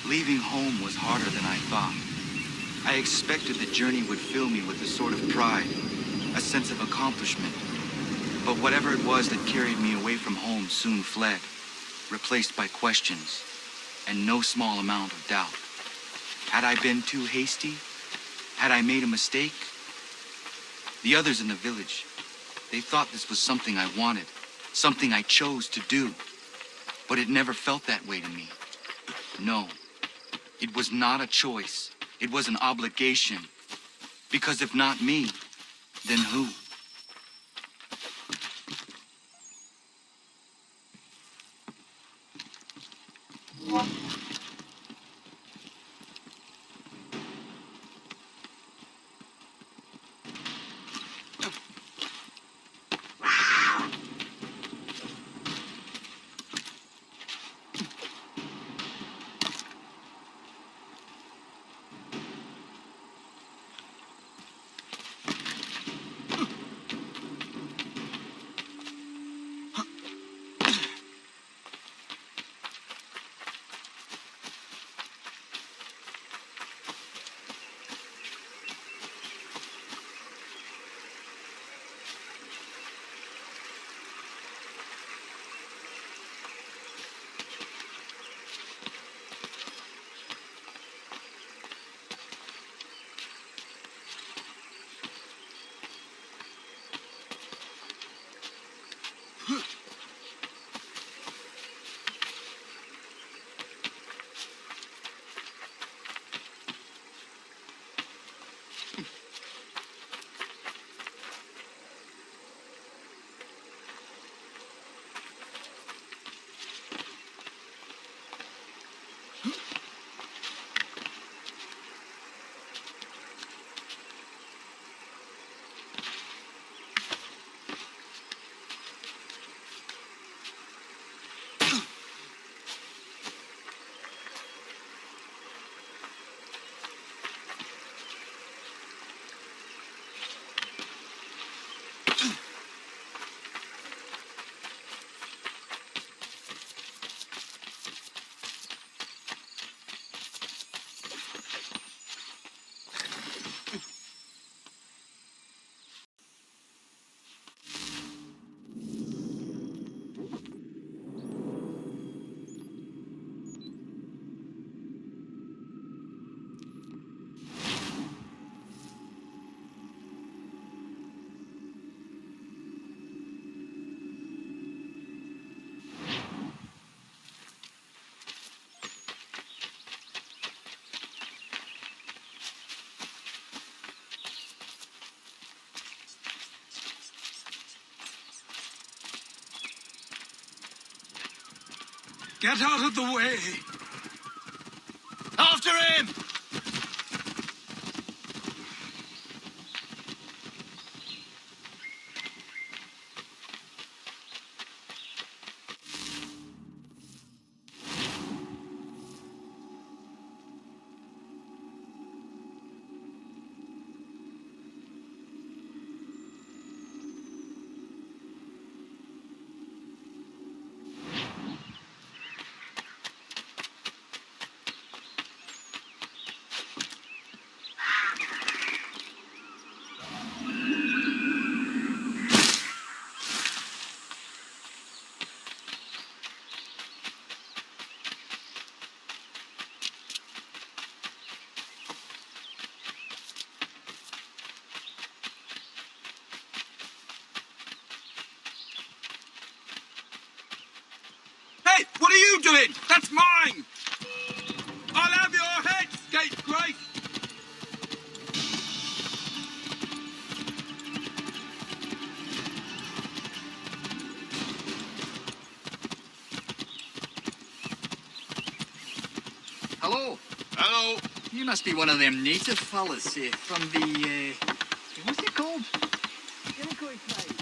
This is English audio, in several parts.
Leaving home was harder than I thought. I expected the journey would fill me with a sort of pride, a sense of accomplishment. But whatever it was that carried me away from home soon fled, replaced by questions, and no small amount of doubt. Had I been too hasty? Had I made a mistake? The others in the village, they thought this was something I wanted, something I chose to do. But it never felt that way to me. No, it was not a choice. It was an obligation. Because if not me, then who? Get out of the way! After him! Hey, what are you doing? That's mine! I'll have your head, scapegrace! Hello. Hello. You must be one of them native fellas from the, what's it called? Colonial Assassins.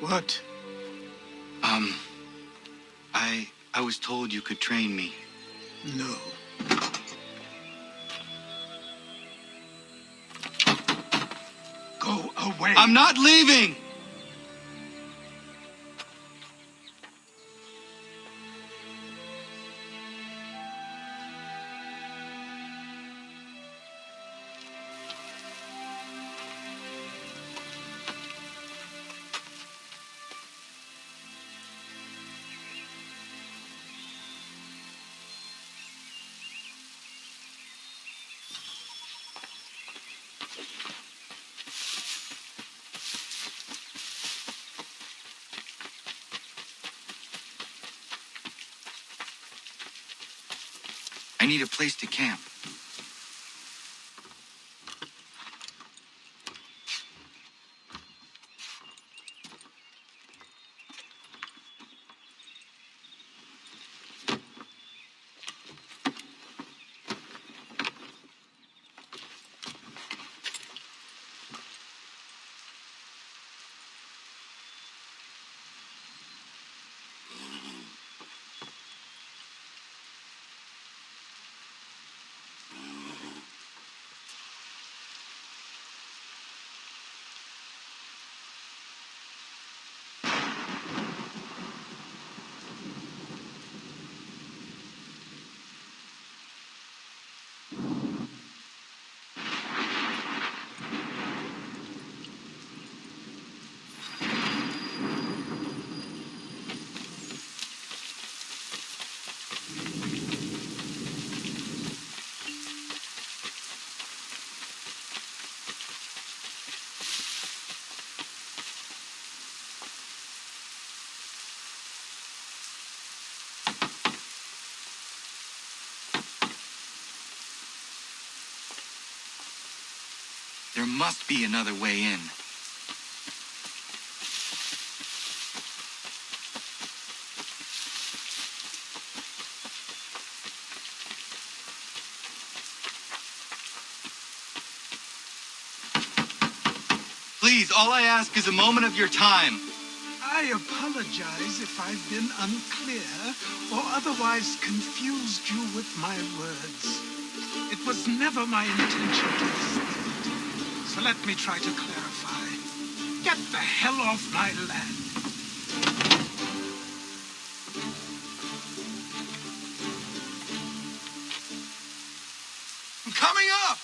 What? I was told you could train me. No. Go away. I'm not leaving! I need a place to camp. There must be another way in. Please, all I ask is a moment of your time. I apologize if I've been unclear or otherwise confused you with my words. It was never my intention to mislead. So let me try to clarify. Get the hell off my land. I'm coming up!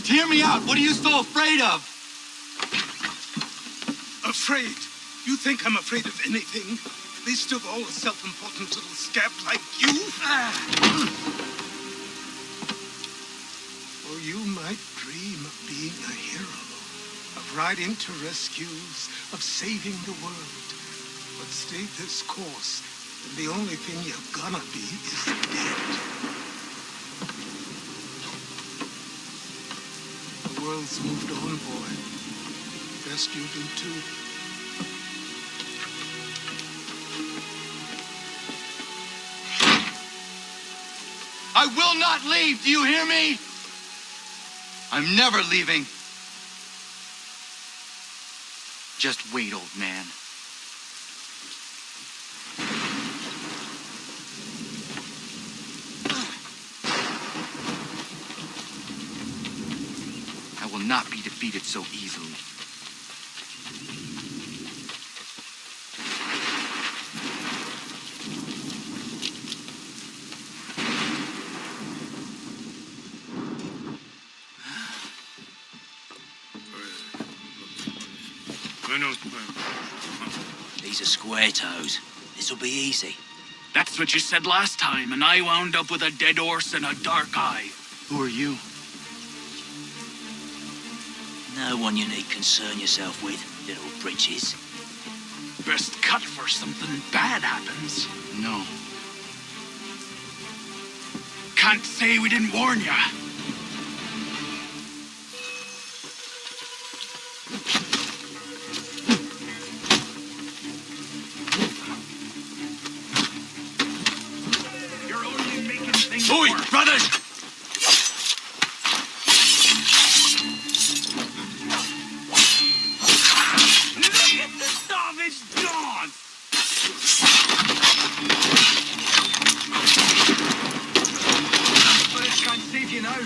Hear me out. What are you so afraid of? Afraid? You think I'm afraid of anything? Least of all a self-important little scab like you? Or you might dream of being a hero, of riding to rescues, of saving the world. But stay this course, and the only thing you're gonna be is dead. The world's moved on, boy. Best you do too. I will not leave, do you hear me? I'm never leaving. Just wait, old man. I will not be defeated so easily. These are square toes. This'll be easy. That's what you said last time, and I wound up with a dead horse and a dark eye. Who are you? No one you need concern yourself with, little britches. Best cut for something bad happens. No. Can't say we didn't warn ya. Oi, brothers! Look at the savage dog! Let's try and save you now.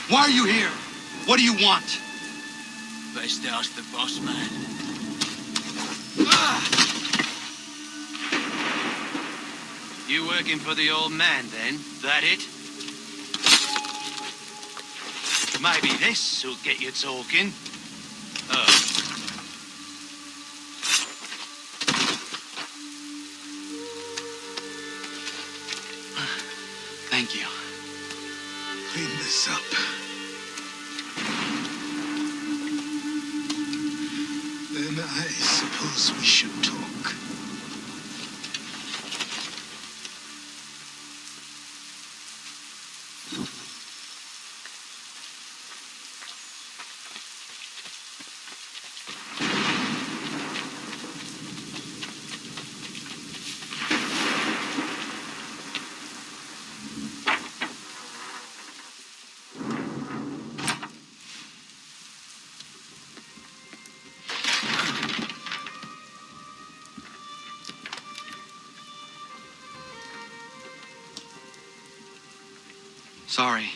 Why are you here? What do you want? Best ask the boss man. You working for the old man, then? That it? Maybe this'll get you talking. Thank you. Clean this up. Then I suppose we should talk. Sorry.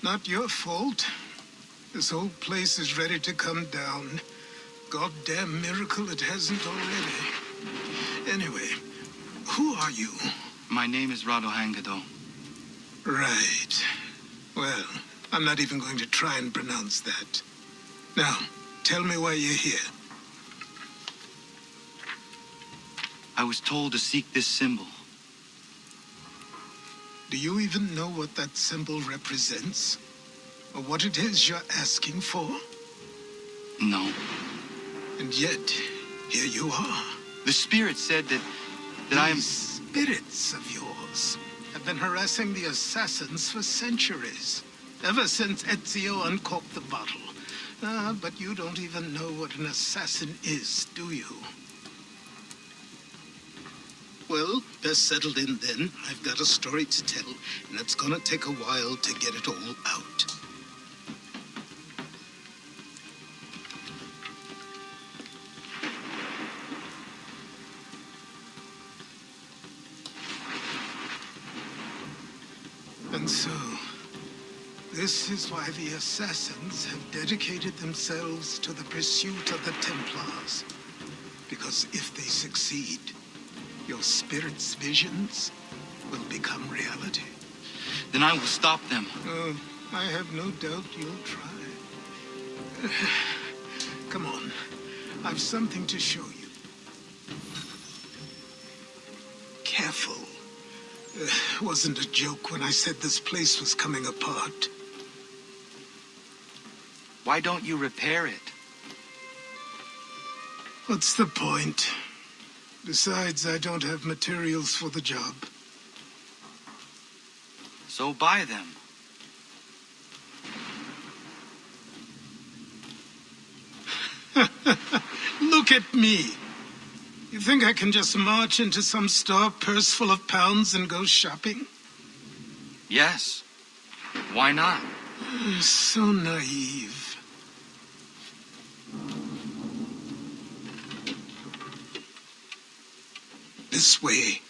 Not your fault. This whole place is ready to come down. Goddamn miracle it hasn't already. Anyway, who are you? My name is Ratonhnhaké. Right. Well, I'm not even going to try and pronounce that. Now, tell me why you're here. I was told to seek this symbol. Do you even know what that symbol represents? Or what it is you're asking for? No. And yet, here you are. The spirit said that I am... These spirits of yours have been harassing the assassins for centuries. Ever since Ezio uncorked the bottle. But you don't even know what an assassin is, do you? Well, best settled in then. I've got a story to tell, and it's gonna take a while to get it all out. And so, this is why the assassins have dedicated themselves to the pursuit of the Templars. Because if they succeed, your spirit's visions will become reality. Then I will stop them. Oh, I have no doubt you'll try. Come on. I've something to show you. Careful. Wasn't a joke when I said this place was coming apart. Why don't you repair it? What's the point? Besides, I don't have materials for the job. So buy them. Look at me. You think I can just march into some store, purse full of pounds, and go shopping? Yes. Why not? So naive. This way.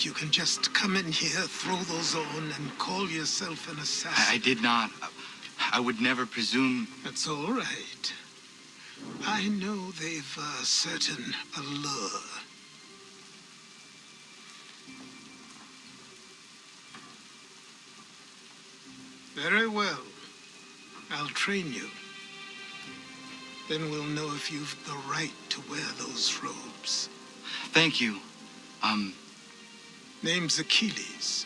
You can just come in here, throw those on, and call yourself an assassin. I did not. I would never presume. That's all right. I know they've a certain allure. Very well. I'll train you. Then we'll know if you've the right to wear those robes. Thank you. Name's Achilles.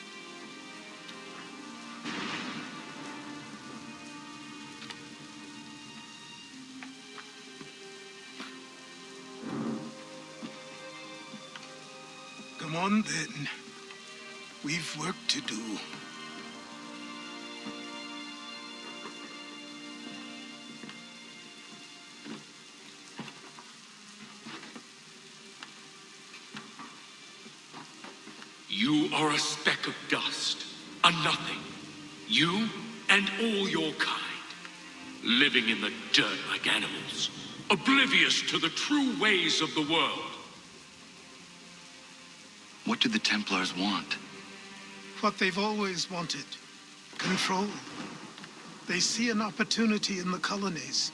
Come on then. We've work to do. You are a speck of dust, a nothing. You and all your kind, living in the dirt like animals, oblivious to the true ways of the world. What do the Templars want? What they've always wanted. Control. They see an opportunity in the colonies.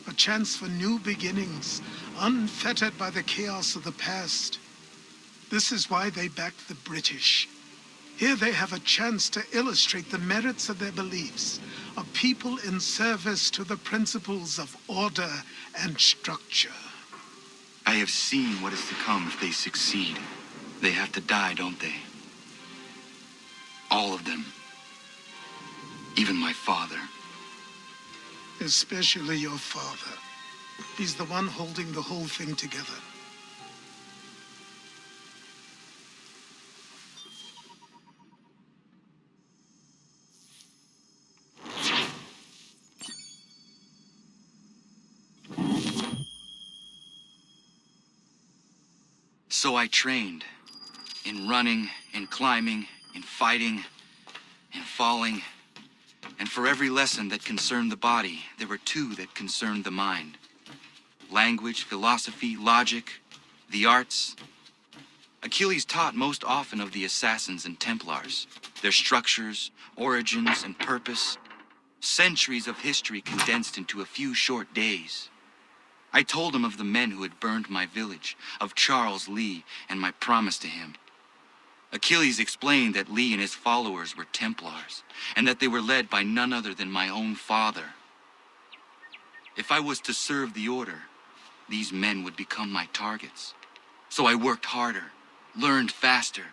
A chance for new beginnings, unfettered by the chaos of the past. This is why they backed the British. Here they have a chance to illustrate the merits of their beliefs, a people in service to the principles of order and structure. I have seen what is to come if they succeed. They have to die, don't they? All of them. Even my father. Especially your father. He's the one holding the whole thing together. So I trained. In running, in climbing, in fighting, in falling. And for every lesson that concerned the body, there were two that concerned the mind. Language, philosophy, logic, the arts. Achilles taught most often of the Assassins and Templars, their structures, origins, and purpose. Centuries of history condensed into a few short days. I told him of the men who had burned my village, of Charles Lee and my promise to him. Achilles explained that Lee and his followers were Templars, and that they were led by none other than my own father. If I was to serve the order, these men would become my targets. So I worked harder, learned faster,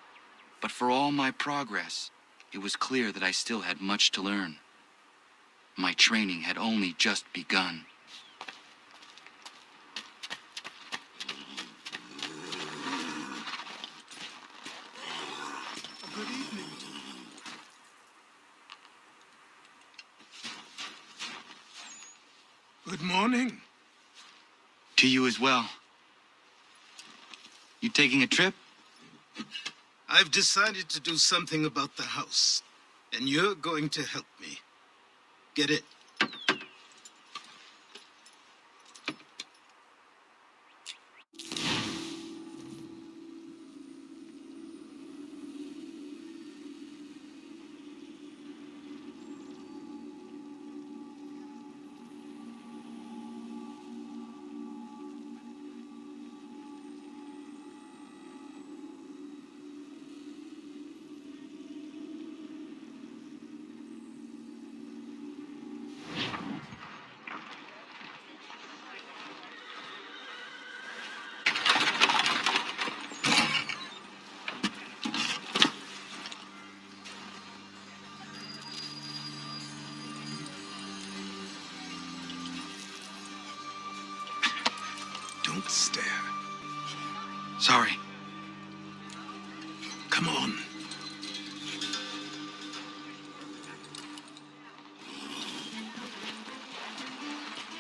but for all my progress, it was clear that I still had much to learn. My training had only just begun. Good evening to you. Good morning. To you as well. You taking a trip? I've decided to do something about the house, and you're going to help me. Get it? Don't stare. Sorry. Come on.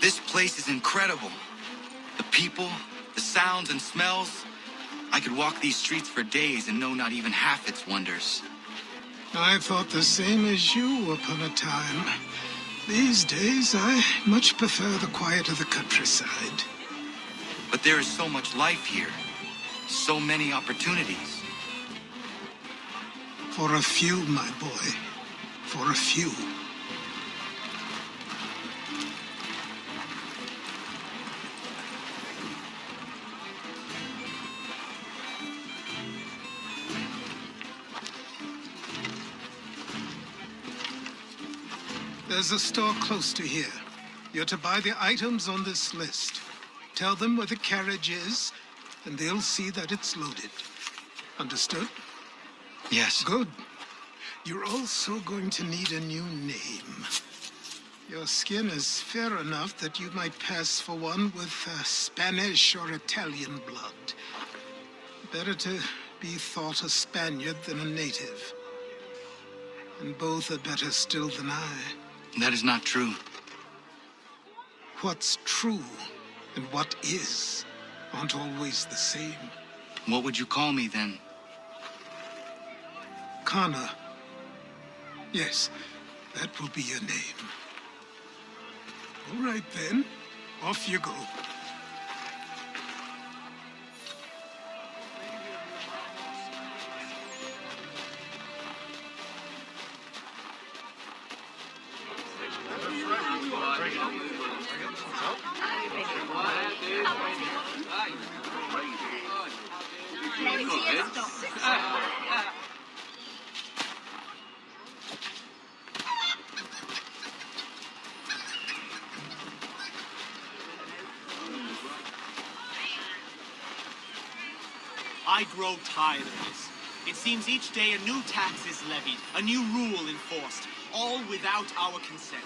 This place is incredible. The people, the sounds and smells. I could walk these streets for days and know not even half its wonders. I thought the same as you upon a time. These days, I much prefer the quiet of the countryside. But there is so much life here. So many opportunities. For a few, my boy. For a few. There's a store close to here. You're to buy the items on this list. Tell them where the carriage is, and they'll see that it's loaded. Understood? Yes. Good. You're also going to need a new name. Your skin is fair enough that you might pass for one with Spanish or Italian blood. Better to be thought a Spaniard than a native. And both are better still than I. That is not true. What's true and what is aren't always the same. What would you call me then? Kana. Yes, that will be your name. All right then, off you go. I grow tired of this. It seems each day a new tax is levied, a new rule enforced, all without our consent.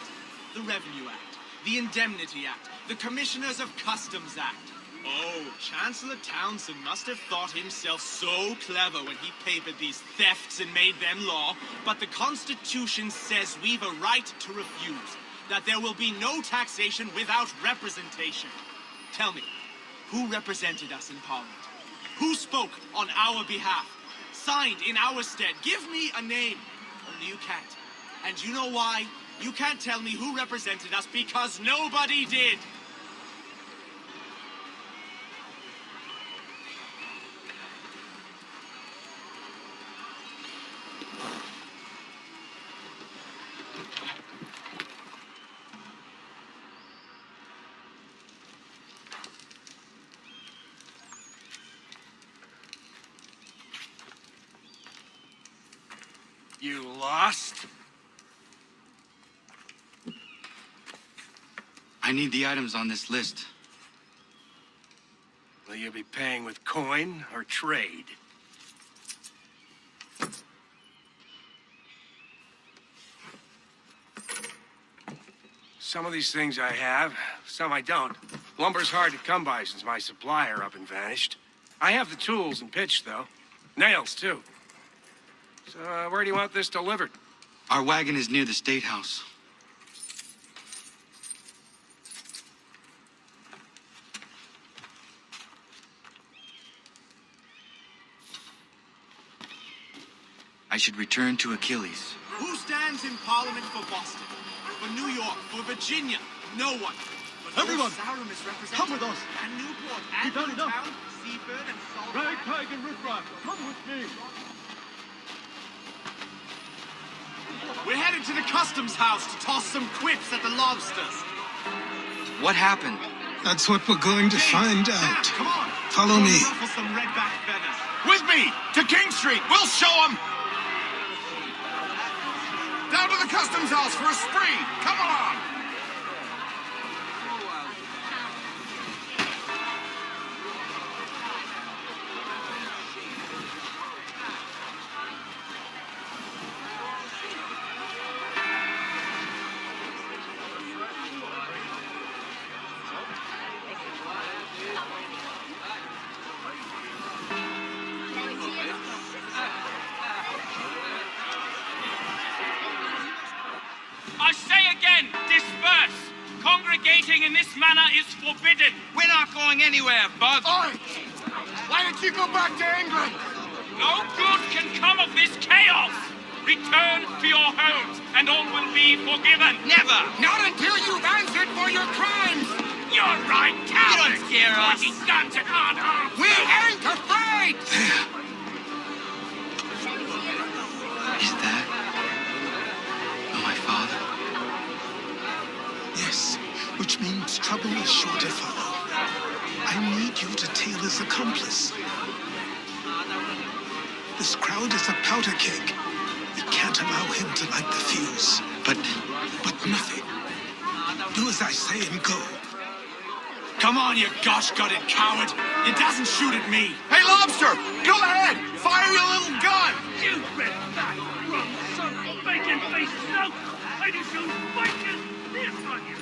The Revenue Act, the Indemnity Act, the Commissioners of Customs Act. Oh, Chancellor Townsend must have thought himself so clever when he papered these thefts and made them law, but the Constitution says we've a right to refuse, that there will be no taxation without representation. Tell me, who represented us in Parliament? Who spoke on our behalf? Signed in our stead? Give me a name. Only you can't. And you know why? You can't tell me who represented us because nobody did. You lost? I need the items on this list. Will you be paying with coin or trade? Some of these things I have, some I don't. Lumber's hard to come by since my supplier up and vanished. I have the tools and pitch, though. Nails, too. So, where do you want this delivered? Our wagon is near the State House. I should return to Achilles. Who stands in Parliament for Boston? For New York? For Virginia? No one. But Everyone, Sarum is represented. come with us. And Newport, and done enough. Newtown, Seaford, and Salt. Ragtag and riffraff, come with me. We're headed to the customs house to toss some quips at the lobsters. What happened? That's what we're going to find out. Come on. Follow me. Ruffle some redback feathers. With me, to King Street, we'll show them. Down to the customs house for a spree, come on. I say again, disperse! Congregating in this manner is forbidden! We're not going anywhere, Bug. Oi! Why don't you go back to England? No good can come of this chaos! Return to your homes, and all will be forgiven! Never! Not until you've answered for your crimes! You're right, cowards! You don't scare us. Pointing guns at unarmed! We ain't afraid! Is that my father? Yes, which means trouble is sure to follow. I need you to tail his accomplice. This crowd is a powder keg. We can't allow him to light the fuse. But nothing. Do as I say and go. Come on, you gosh-gutted coward! You doesn't shoot at me! Hey, Lobster! Go ahead! Fire your little gun! You red fat, rum son of a bacon-faced snout! I do so fucking this on you!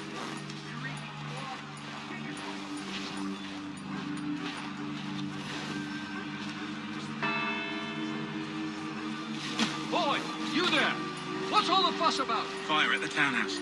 Boy, you there! What's all the fuss about? Fire at the townhouse.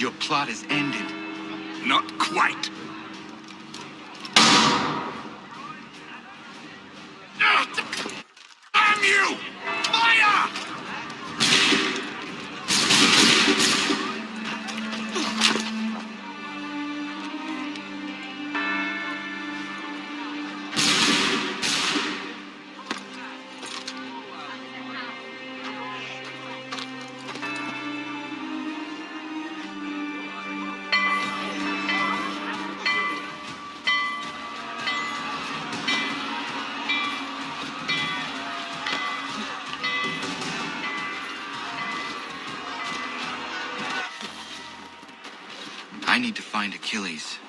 your plot is ended. Not quite. Damn you! Fire! I need to find Achilles.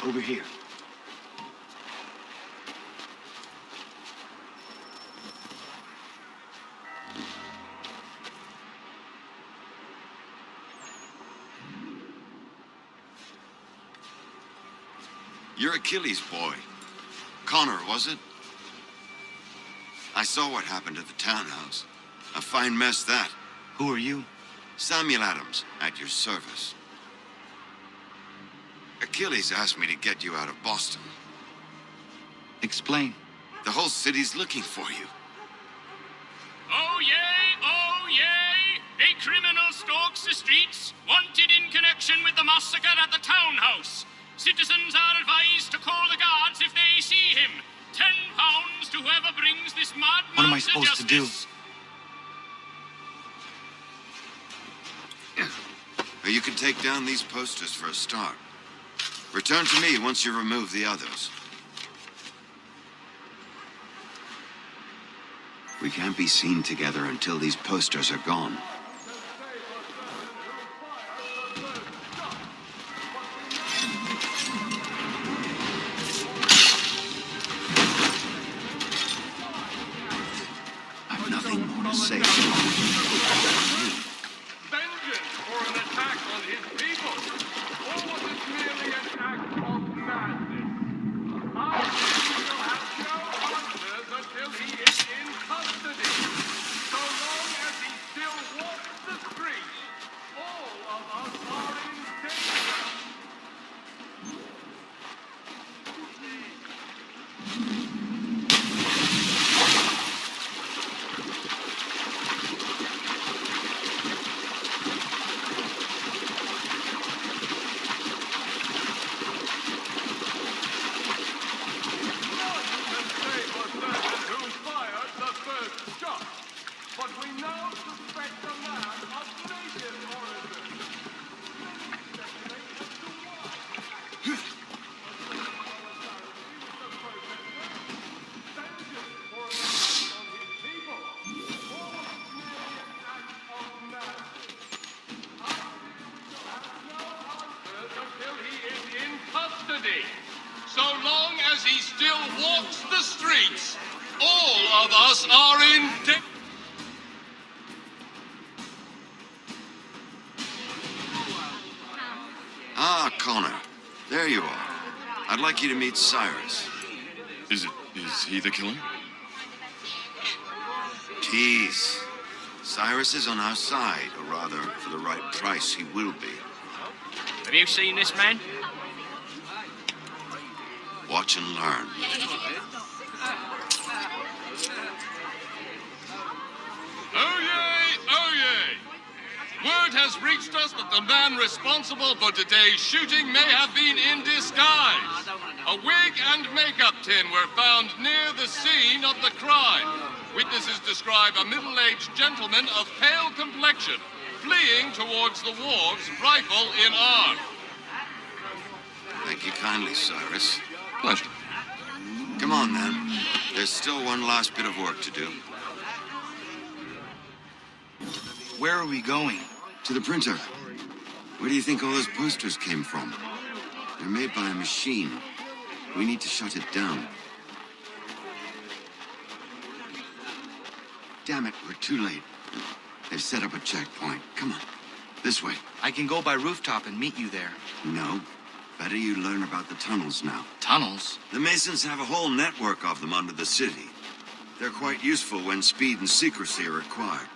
Over here. You're Achilles' boy. Connor, was it? I saw what happened at the townhouse. A fine mess, that. Who are you? Samuel Adams, at your service. Achilles asked me to get you out of Boston. Explain. The whole city's looking for you. Oh yay, oh yay! A criminal stalks the streets, wanted in connection with the massacre at the townhouse. Citizens are advised to call the guards if they see him. £10 to whoever brings this madman What am I supposed to do? justice. You can take down these posters for a start. Return to me once you remove the others. We can't be seen together until these posters are gone. I've nothing more to say. Vengeance for an attack on his people? Or was it merely an act of madness? Our king will have no answers until he is in custody. So long as he still walks the streets, all of us are in danger. But we now suspect a man of native origin. Until he is in custody. So long as he still walks the streets, all of us are in danger. Ah, Connor. There you are. I'd like you to meet Cyrus. Is he the killer? Tease. Cyrus is on our side, or rather, for the right price, he will be. Have you seen this man? Watch and learn. Oh yay! Oh yay! Word has reached us that the man responsible for today's shooting may have been in disguise. A wig and makeup tin were found near the scene of the crime. Witnesses describe a middle-aged gentleman of pale complexion fleeing towards the wharves, rifle in arm. Thank you kindly, Cyrus. Pleasure. Come on, then. There's still one last bit of work to do. Where are we going? To the printer. Where do you think all those posters came from? They're made by a machine. We need to shut it down. Damn it, we're too late. They've set up a checkpoint. Come on. This way. I can go by rooftop and meet you there. No. Better you learn about the tunnels now. Tunnels? The Masons have a whole network of them under the city. They're quite useful when speed and secrecy are required.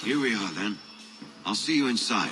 Here we are, then. I'll see you inside.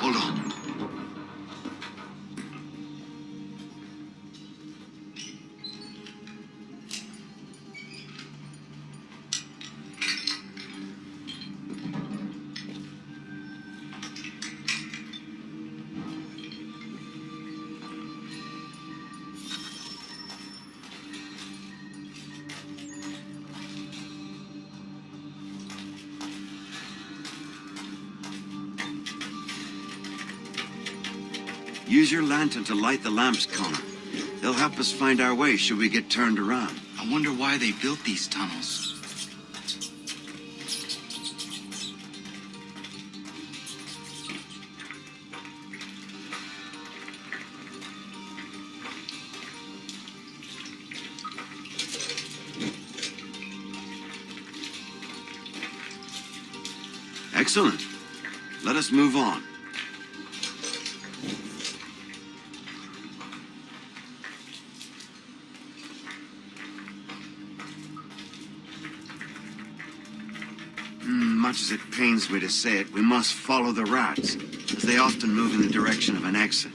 Hold on. Use your lantern to light the lamps, Connor. They'll help us find our way should we get turned around. I wonder why they built these tunnels. Excellent. Let us move on. Much as it pains me to say it, we must follow the rats, as they often move in the direction of an exit.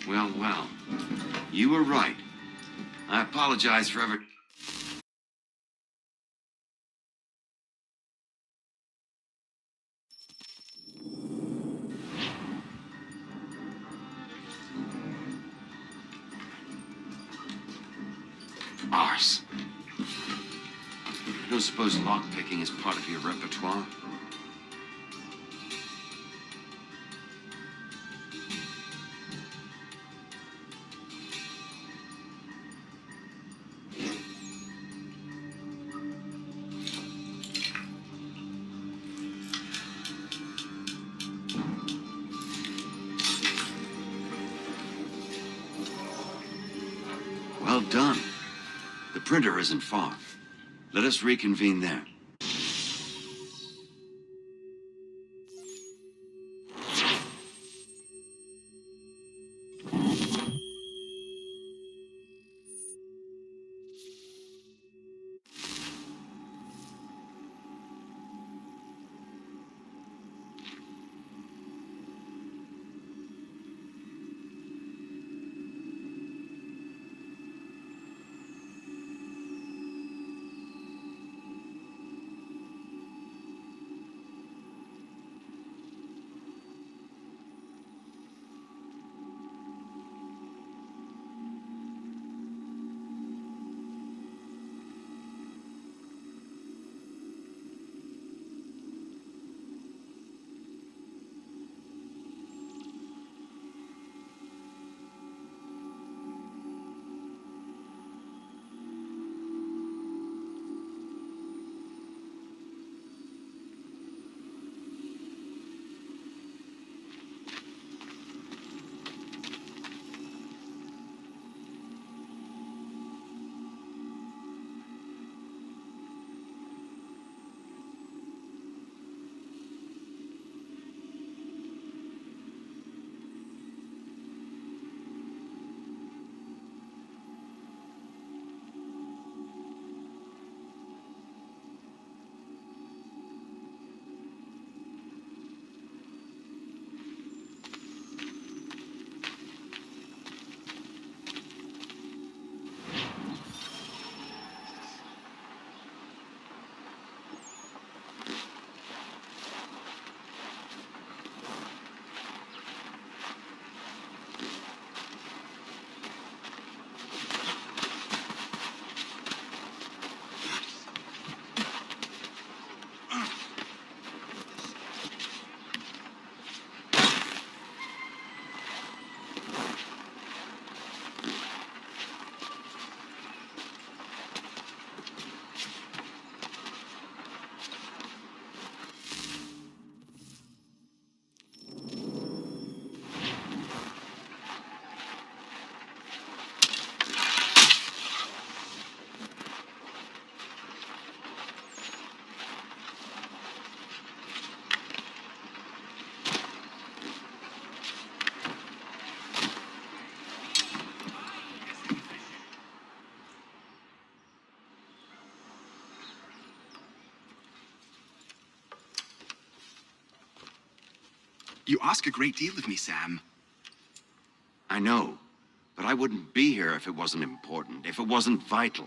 Well. You were right. I apologize for ever... Arse. I don't suppose lockpicking is part of your repertoire? Well done. The printer isn't far. Let us reconvene there. You ask a great deal of me, Sam. I know, but I wouldn't be here if it wasn't important, if it wasn't vital.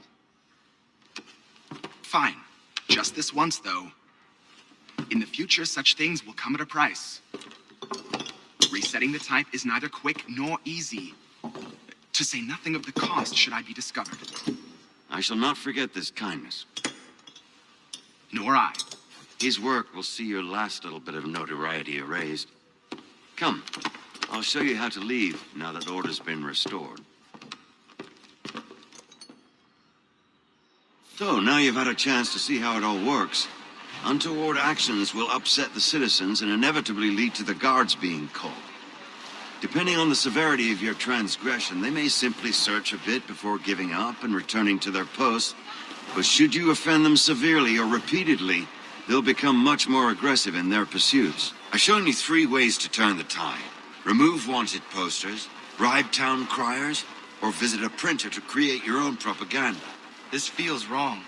Fine. Just this once, though. In the future, such things will come at a price. Resetting the type is neither quick nor easy. To say nothing of the cost should I be discovered. I shall not forget this kindness. Nor I. His work will see your last little bit of notoriety erased. Come, I'll show you how to leave now that order's been restored. So, now you've had a chance to see how it all works. Untoward actions will upset the citizens and inevitably lead to the guards being called. Depending on the severity of your transgression, they may simply search a bit before giving up and returning to their posts. But should you offend them severely or repeatedly, they'll become much more aggressive in their pursuits. I've shown you 3 ways to turn the tide. Remove wanted posters, bribe town criers, or visit a printer to create your own propaganda. This feels wrong.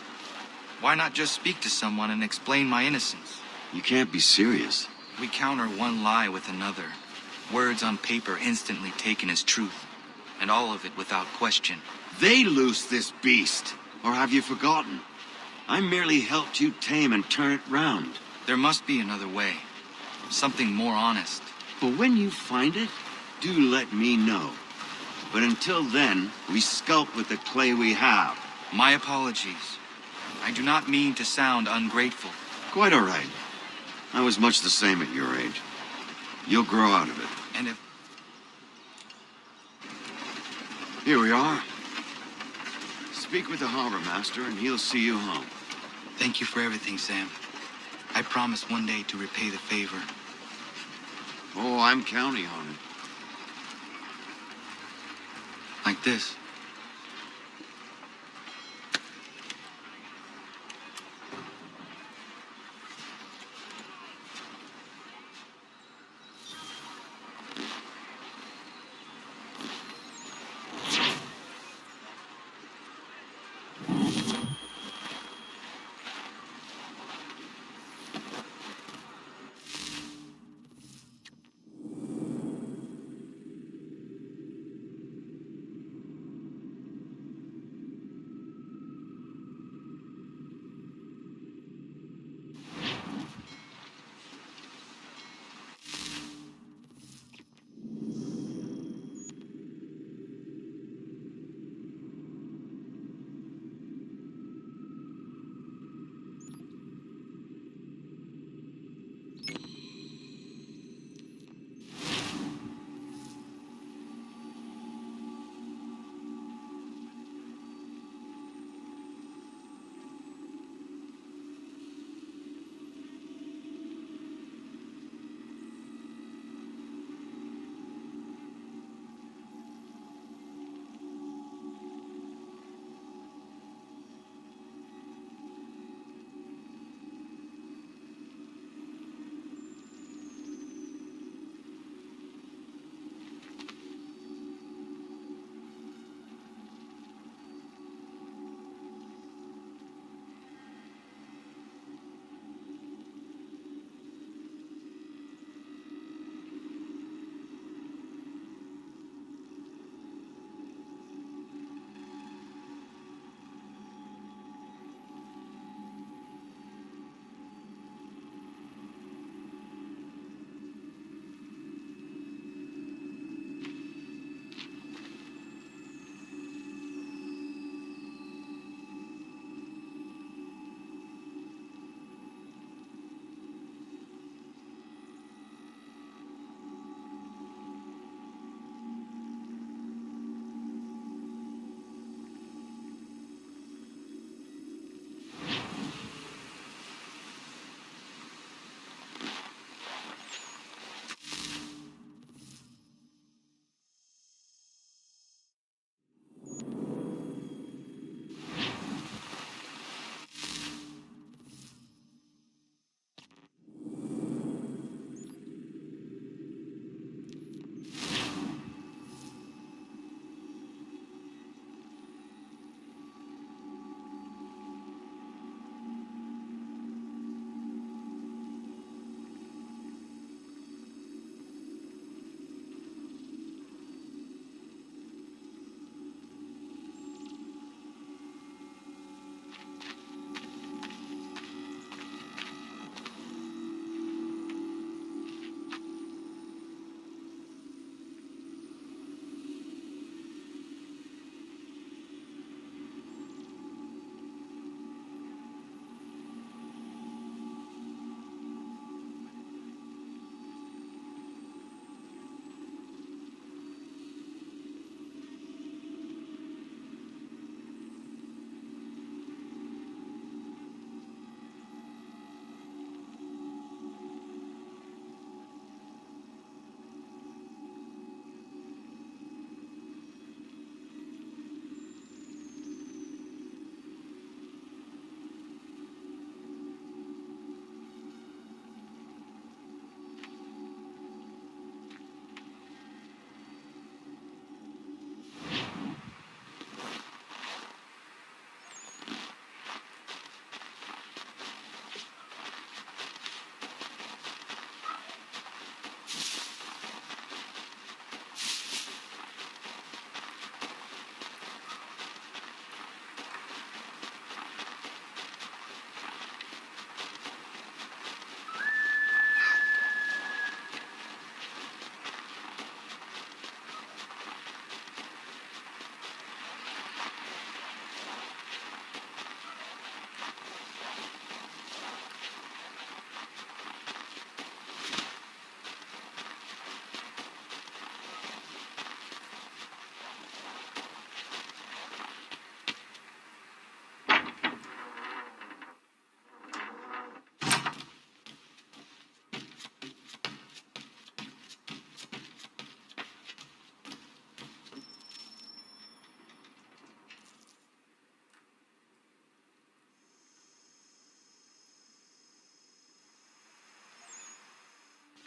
Why not just speak to someone and explain my innocence? You can't be serious. We counter one lie with another. Words on paper instantly taken as truth. And all of it without question. They loose this beast. Or have you forgotten? I merely helped you tame and turn it round. There must be another way. Something more honest. But when you find it, do let me know. But until then, we sculpt with the clay we have. My apologies. I do not mean to sound ungrateful. Quite all right. I was much the same at your age. You'll grow out of it. And if... Here we are. Speak with the harbor master and he'll see you home. Thank you for everything, Sam. I promise one day to repay the favor. Oh, I'm counting on it. Like this.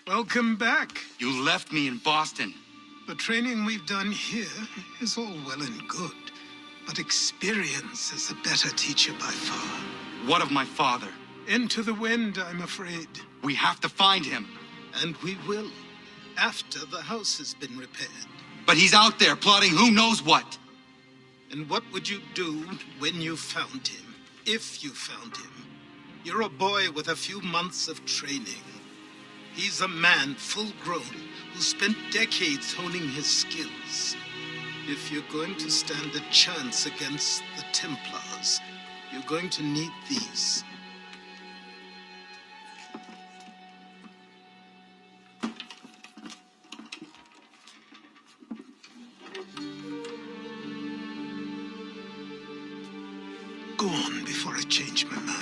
Welcome back. You left me in Boston. The training we've done here is all well and good, but experience is a better teacher by far. What of my father? Into the wind, I'm afraid. We have to find him. And we will, after the house has been repaired. But he's out there plotting who knows what. And what would you do when you found him? If you found him? You're a boy with a few months of training. He's a man full grown who spent decades honing his skills. If you're going to stand a chance against the Templars, you're going to need these. Go on before I change my mind.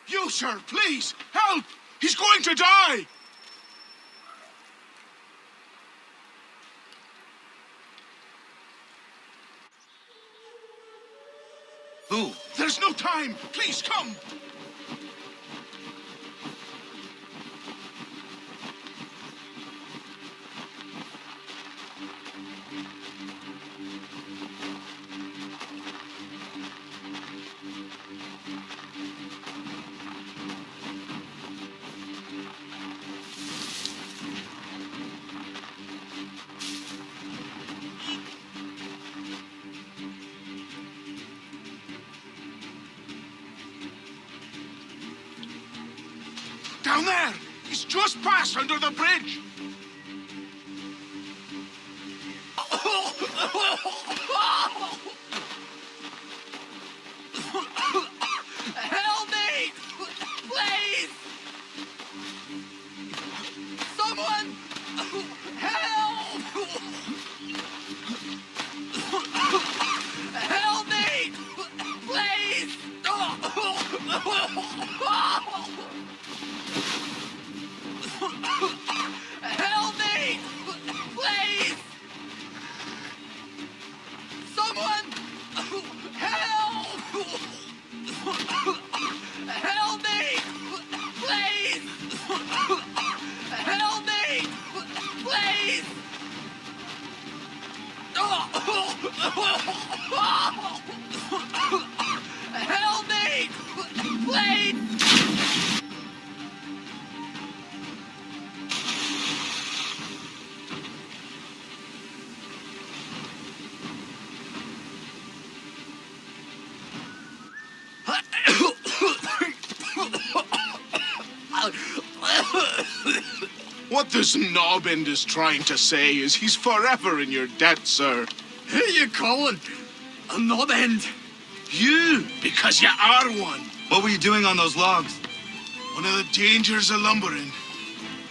You, sir, please, help! He's going to die! Who? There's no time! Please, come! Down there! He's just passed under the bridge! Help me! Please! Someone! Help! Help me! Please! Help me! Please! Someone! Help! Help me! Please! Help me! Please! Help me! Please! What this knobend is trying to say is he's forever in your debt, sir. Who you calling? A knob end? You, because you are one. What were you doing on those logs? One of the dangers of lumbering.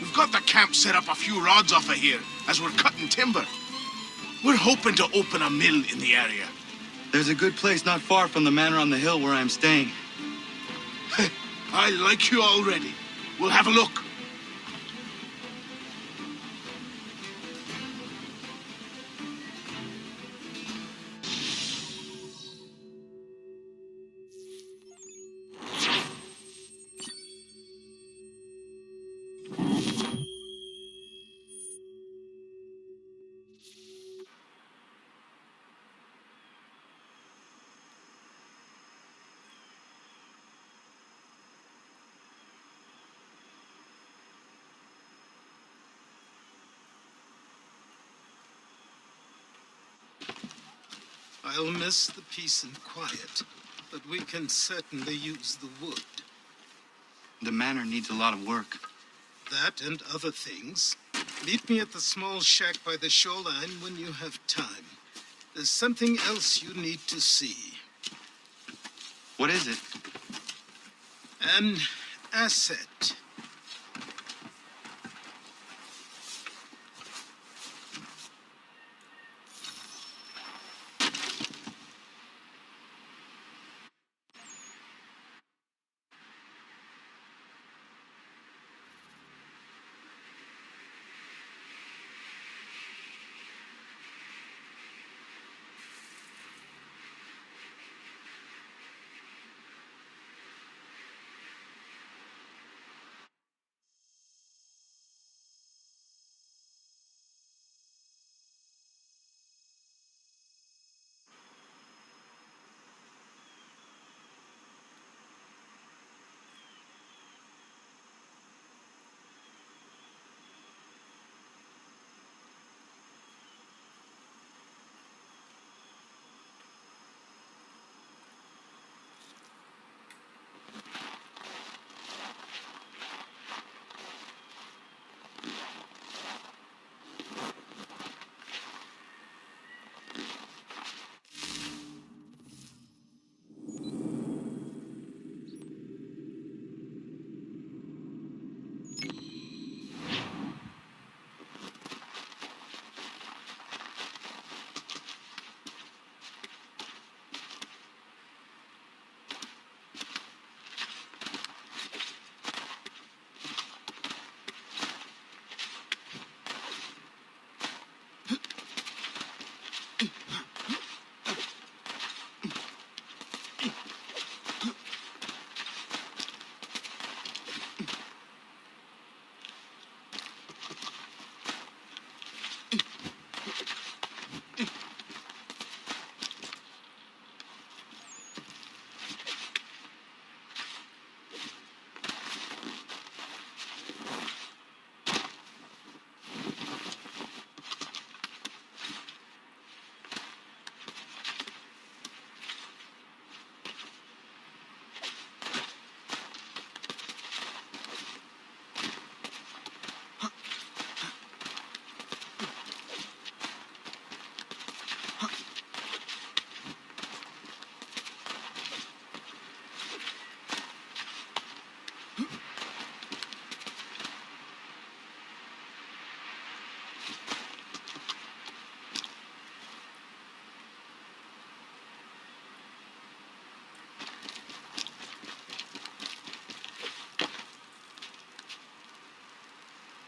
We've got the camp set up a few rods off of here as we're cutting timber. We're hoping to open a mill in the area. There's a good place not far from the manor on the hill where I'm staying. I like you already. We'll have a look. I'll miss the peace and quiet, but we can certainly use the wood. The manor needs a lot of work. That and other things. Meet me at the small shack by the shoreline when you have time. There's something else you need to see. What is it? An asset.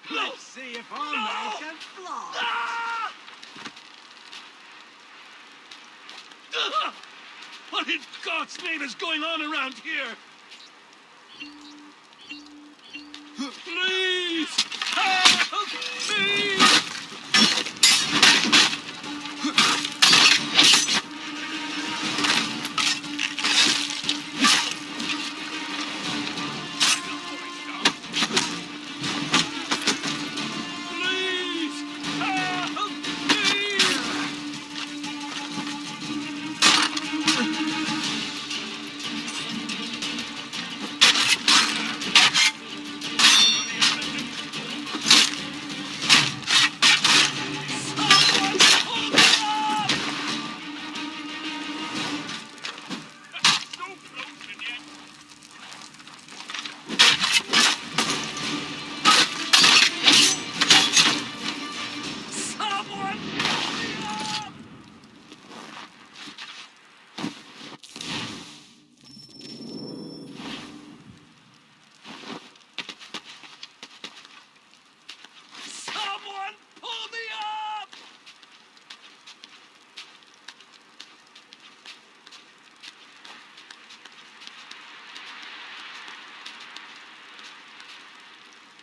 Let's see if our man can fly. What in God's name is going on around here? Please! Help me!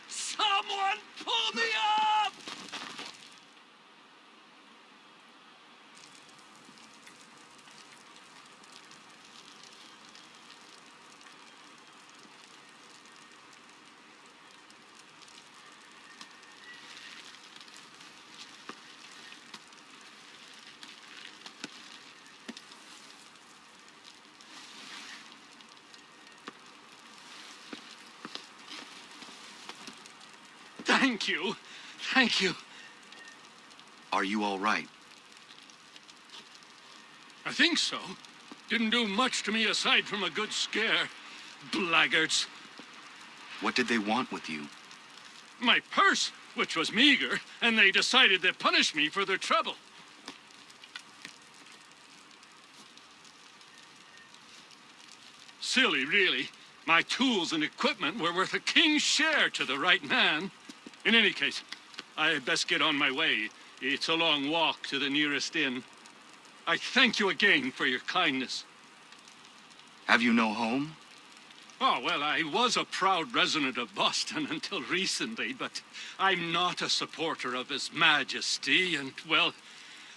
Someone pull me up! Thank you. Thank you. Are you all right? I think so. Didn't do much to me aside from a good scare. Blackguards. What did they want with you? My purse, which was meager, and they decided to punish me for their trouble. Silly, really. My tools and equipment were worth a king's share to the right man. In any case, I had best get on my way. It's a long walk to the nearest inn. I thank you again for your kindness. Have you no home? Oh, well, I was a proud resident of Boston until recently, but I'm not a supporter of His Majesty, and, well,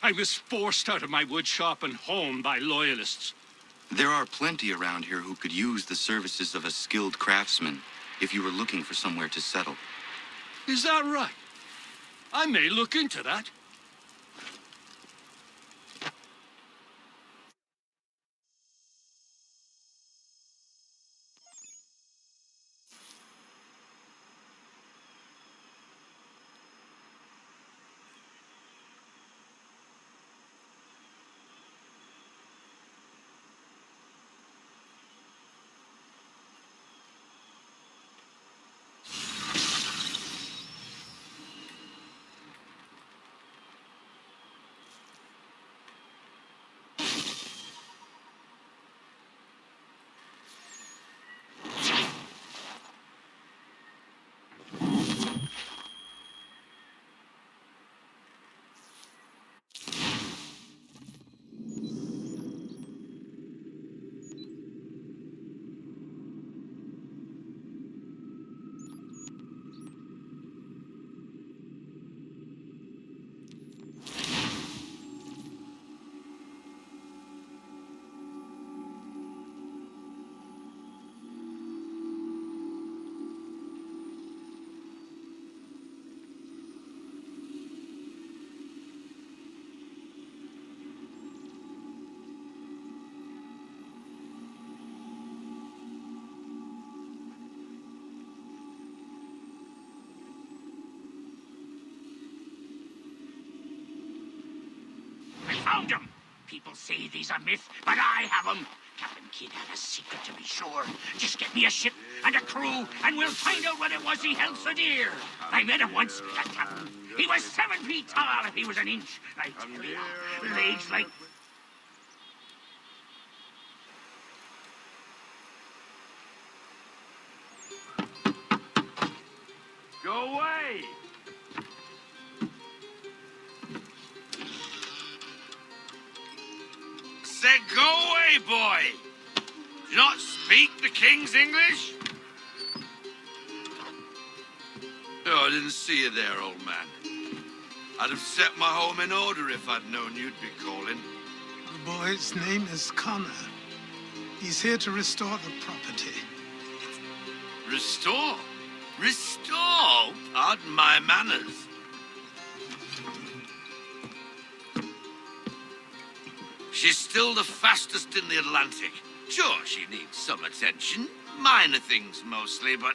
I was forced out of my woodshop and home by loyalists. There are plenty around here who could use the services of a skilled craftsman if you were looking for somewhere to settle. Is that right? I may look into that. found them. People say these are myth, but I have them. Captain Kidd had a secret, to be sure. Just get me a ship and a crew, and we'll find out what it was he held so dear. I met him once, that captain. He was 7 feet tall if he was an inch. I tell you, legs like... Go away! Said go away, boy! Do you not speak the King's English? Oh, I didn't see you there, old man. I'd have set my home in order if I'd known you'd be calling. The boy's name is Connor. He's here to restore the property. Restore? Restore? Pardon my manners. She's still the fastest in the Atlantic. Sure, she needs some attention. Minor things mostly, but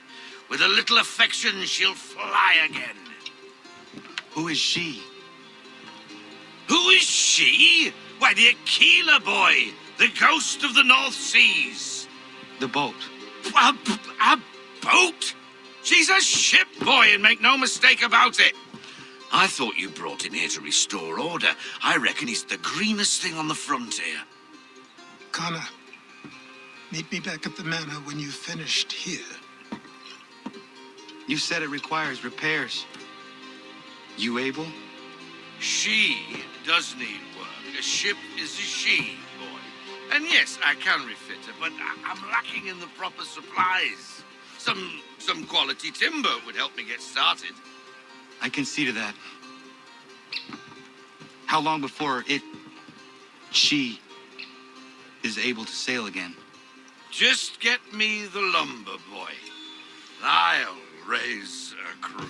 with a little affection, she'll fly again. Who is she? Who is she? Why, the Aquila boy, the ghost of the North Seas. The boat. A boat? She's a ship, boy, and make no mistake about it. I thought you brought him here to restore order. I reckon he's the greenest thing on the frontier. Connor, meet me back at the manor when you've finished here. You said it requires repairs. You able? She does need work. A ship is a she, boy. And yes, I can refit her, but I'm lacking in the proper supplies. Some quality timber would help me get started. I can see to that. How long before she is able to sail again? Just get me the lumber, boy. I'll raise a crew.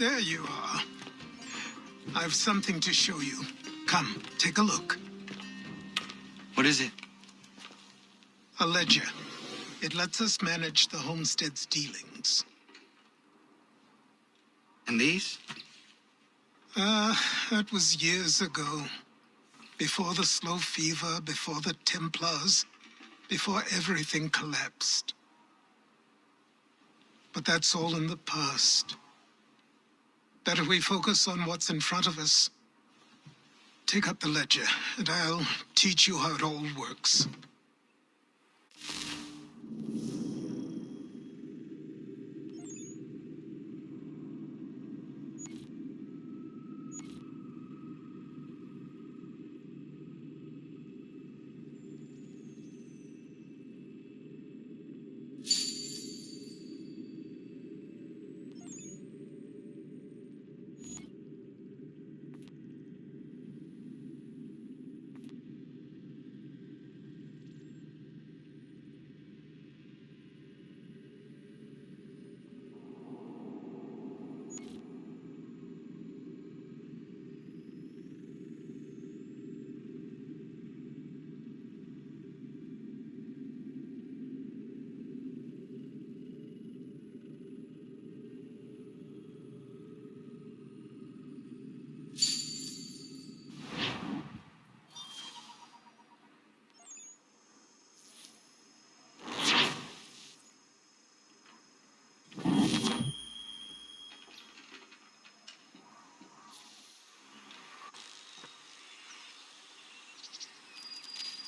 There you are. I've something to show you. Come, take a look. What is it? A ledger. It lets us manage the homestead's dealings. And these? That was years ago. Before the slow fever, before the Templars, before everything collapsed. But that's all in the past. Better we focus on what's in front of us. Take up the ledger, and I'll teach you how it all works.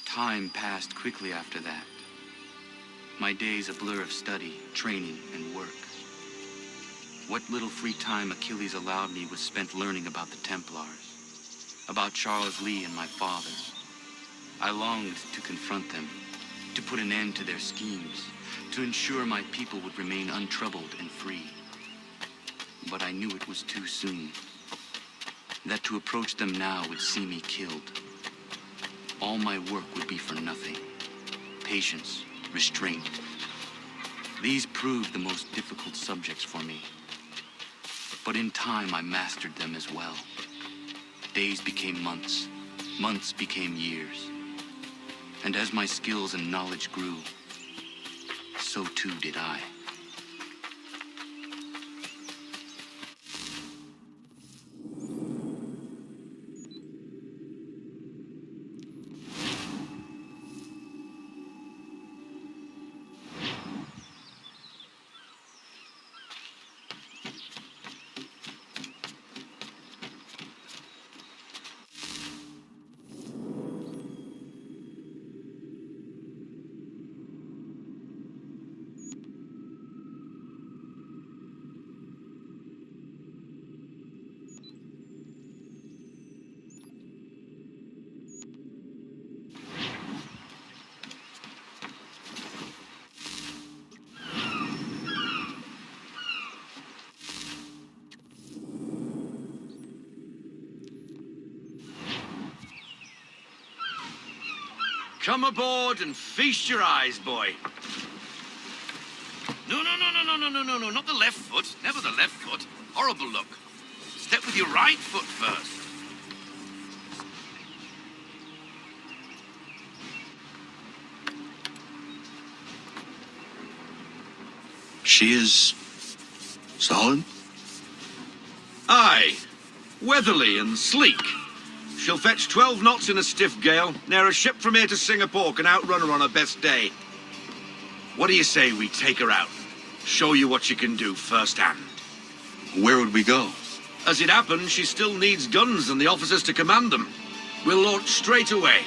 Time passed quickly after that. My days a blur of study, training, and work. What little free time Achilles allowed me was spent learning about the Templars, about Charles Lee and my father. I longed to confront them, to put an end to their schemes, to ensure my people would remain untroubled and free. But I knew it was too soon, that to approach them now would see me killed. All my work would be for nothing. Patience, restraint. These proved the most difficult subjects for me. But in time, I mastered them as well. Days became months. Months became years. And as my skills and knowledge grew, so too did I. Come aboard and feast your eyes, boy. No, not the left foot. Never the left foot. Horrible look. Step with your right foot first. She is solid? Aye. Weatherly and sleek. She'll fetch 12 knots in a stiff gale. Ne'er a ship from here to Singapore can outrun her on her best day. What do you say we take her out? Show you what she can do firsthand. Where would we go? As it happens, she still needs guns and the officers to command them. We'll launch straight away.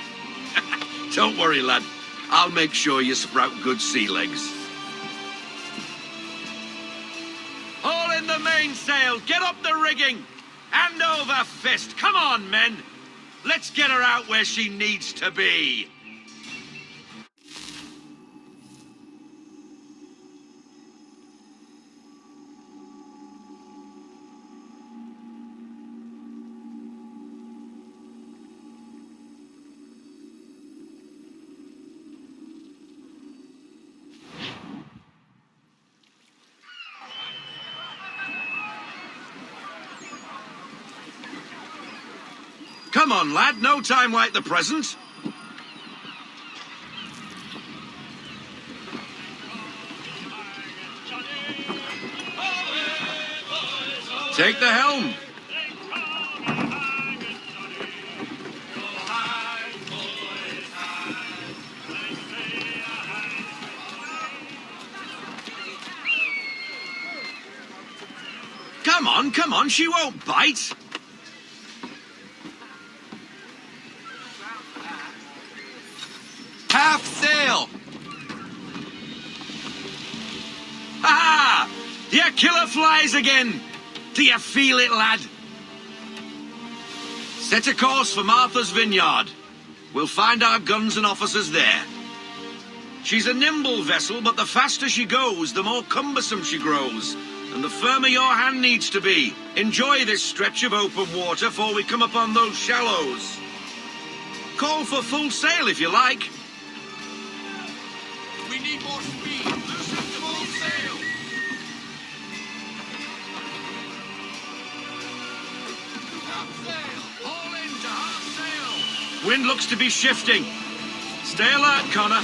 Don't worry, lad. I'll make sure you sprout good sea legs. Haul in the mainsail! Get up the rigging! Hand over fist! Come on, men! Let's get her out where she needs to be! Come on, lad, no time like the present. Take the helm. Come on, she won't bite. Half sail! Ah! The Aquila flies again! Do you feel it, lad? Set a course for Martha's Vineyard. We'll find our guns and officers there. She's a nimble vessel, but the faster she goes, the more cumbersome she grows. And the firmer your hand needs to be. Enjoy this stretch of open water before we come upon those shallows. Call for full sail if you like. We need more speed. Loosen to full sail. Half sail. Haul in to half sail. Wind looks to be shifting. Stay alert, Connor.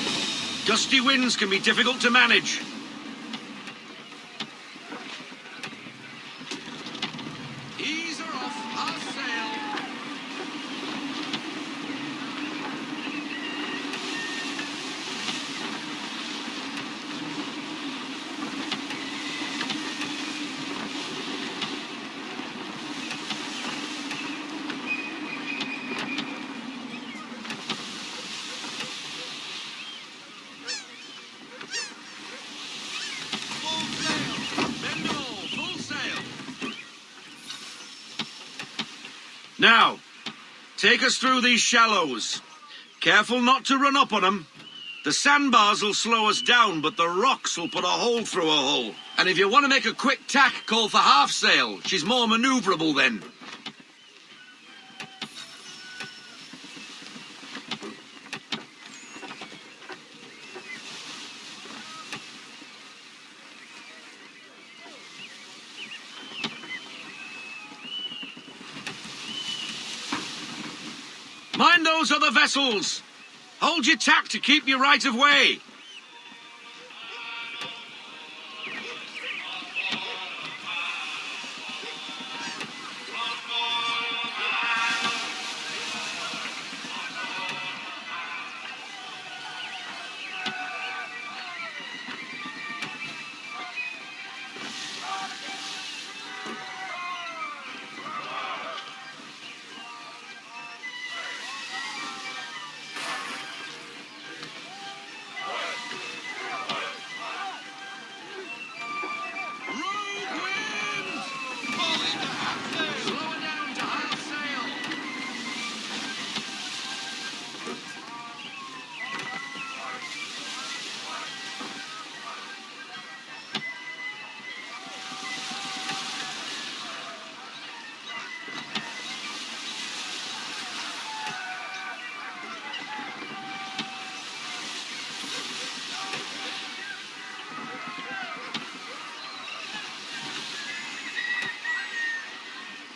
Gusty winds can be difficult to manage. Ease her off. Half sail. Now, take us through these shallows. Careful not to run up on them. The sandbars will slow us down, but the rocks will put a hole through a hull. And if you want to make a quick tack, call for half sail. She's more maneuverable then. Mind those other vessels! Hold your tack to keep your right of way!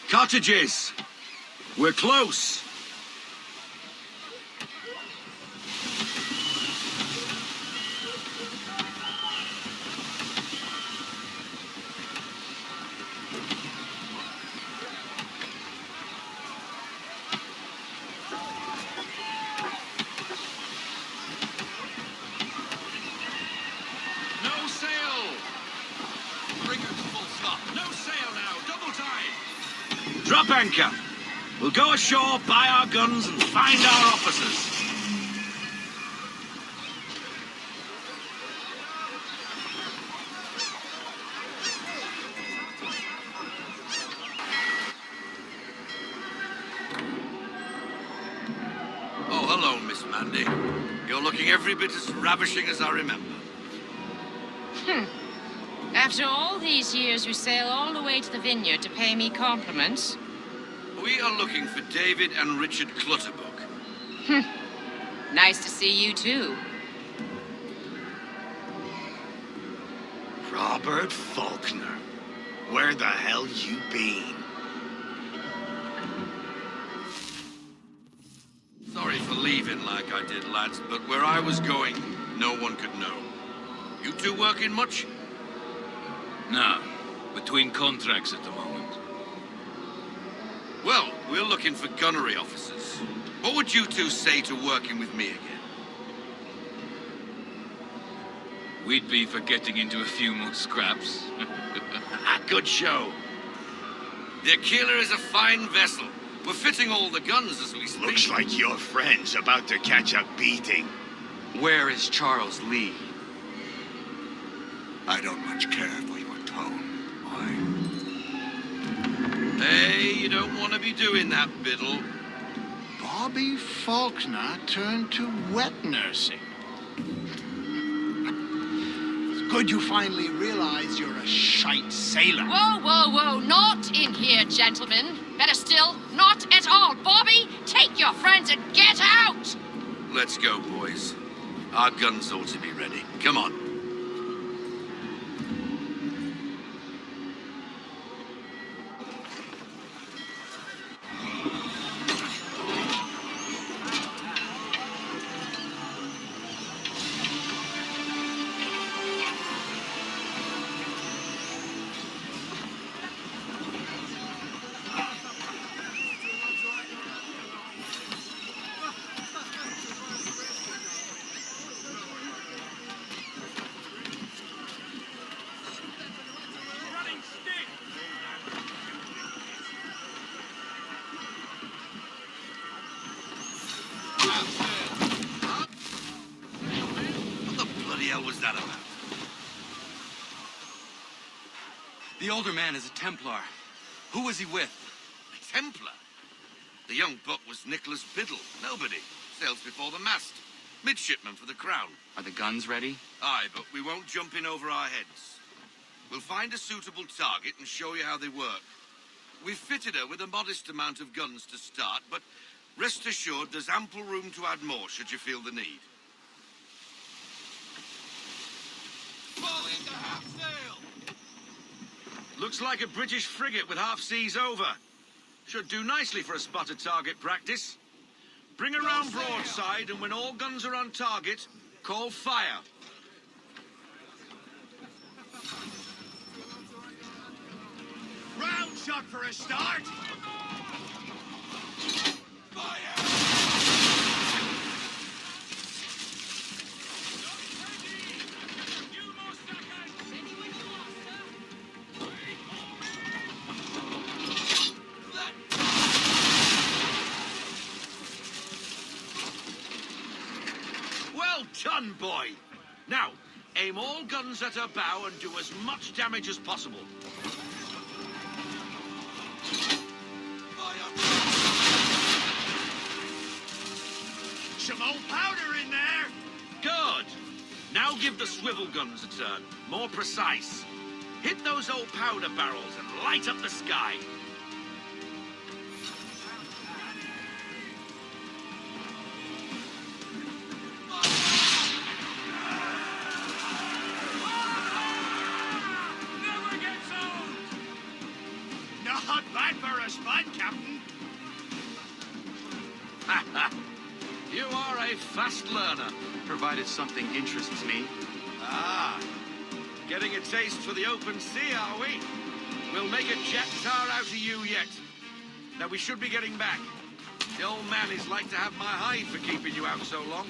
Cottages! We're close! No sail. Bring her to full stop. No sail now. Double time. Drop anchor. We'll go ashore, buy our guns, and find our officers. Oh, hello, Miss Mandy. You're looking every bit as ravishing as I remember. After all these years, you sail all the way to the vineyard to pay me compliments? We are looking for David and Richard Clutterbuck. Nice to see you, too. Robert Faulkner. Where the hell you been? like I did, lads, but where I was going, no one could know. You two working much? No. Between contracts at the moment. Well, we're looking for gunnery officers. What would you two say to working with me again? We'd be for getting into a few more scraps. Good show. The Aquila is a fine vessel. We're fitting all the guns as we speak. Looks like your friend's about to catch a beating. Where is Charles Lee? I don't much care for your tone, boy. Hey, you don't want to be doing that, Biddle. Bobby Faulkner turned to wet nursing. It's good you finally realize you're a shite sailor. Whoa, whoa, whoa. Not in here, gentlemen. Better still, not at all. Bobby, take your friends and get out! Let's go, boys. Our guns ought to be ready. Come on. Was that about? The older man is a Templar. Who was he with? A Templar? The young buck was Nicholas Biddle. Nobody. Sails before the mast. Midshipman for the Crown. Are the guns ready? Aye, but we won't jump in over our heads. We'll find a suitable target and show you how they work. We've fitted her with a modest amount of guns to start, but rest assured there's ample room to add more should you feel the need. Looks like a British frigate with half seas over. Should do nicely for a spotted target practice. Bring her round broadside, and when all guns are on target, call fire. Round shot for a start! Well done, boy. Now, aim all guns at her bow and do as much damage as possible. Some old powder in there! Good. Now give the swivel guns a turn. More precise. Hit those old powder barrels and light up the sky. Not bad for a spud, Captain. You are a fast learner. Provided something interests me. Ah, getting a taste for the open sea, are we? We'll make a jet tar out of you yet. Now, we should be getting back. The old man is like to have my hide for keeping you out so long.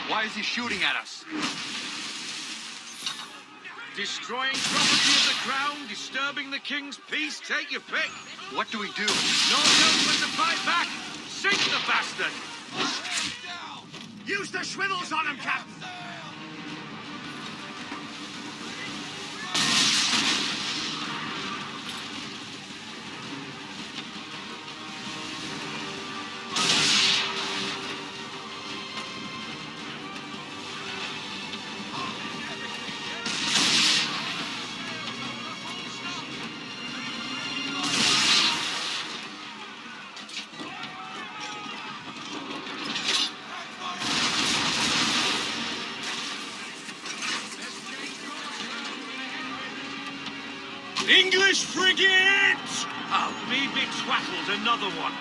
Why is he shooting at us? Destroying property of the crown, disturbing the king's peace, take your pick. What do we do? No but to fight back. Sink the bastard. Use the swivels on him, Captain. English frigate! Oh, be betwaddled, another one.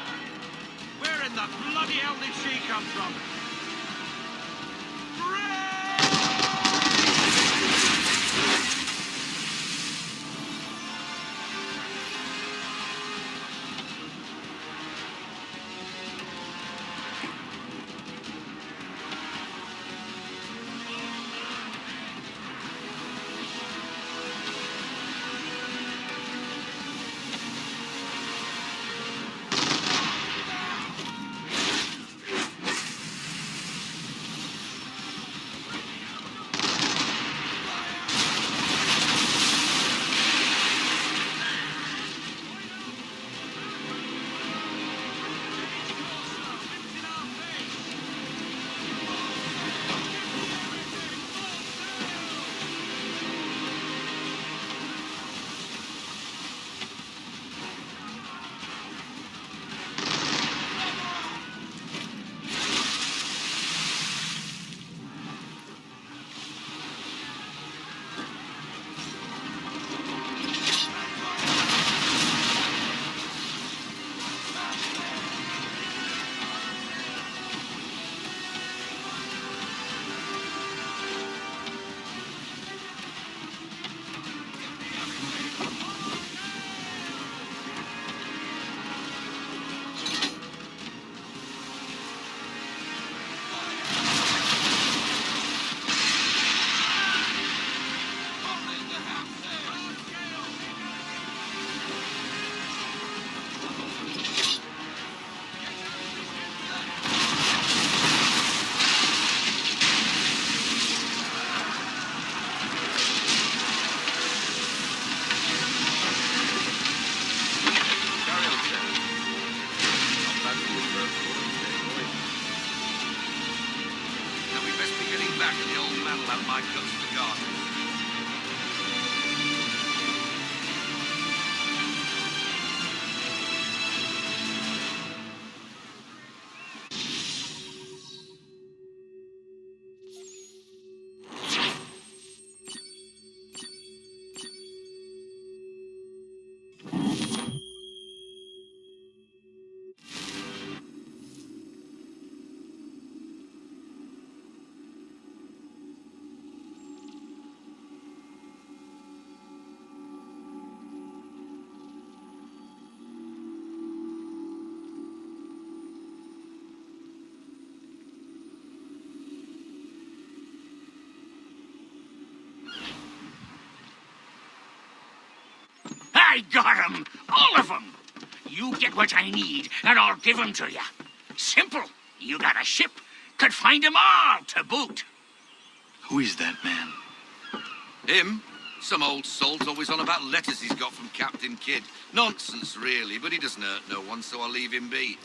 Where in the bloody hell did she come from? I got 'em! All of 'em! You get what I need, and I'll give 'em to you. Simple. You got a ship. Could find 'em all to boot. Who is that man? Him? Some old salt's always on about letters he's got from Captain Kidd. Nonsense, really, but he doesn't hurt no one, so I'll leave him be.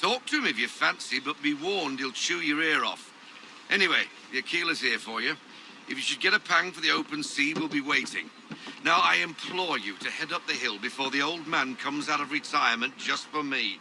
Talk to him if you fancy, but be warned he'll chew your ear off. Anyway, the Aquila's here for you. If you should get a pang for the open sea, we'll be waiting. Now, I implore you to head up the hill before the old man comes out of retirement just for me.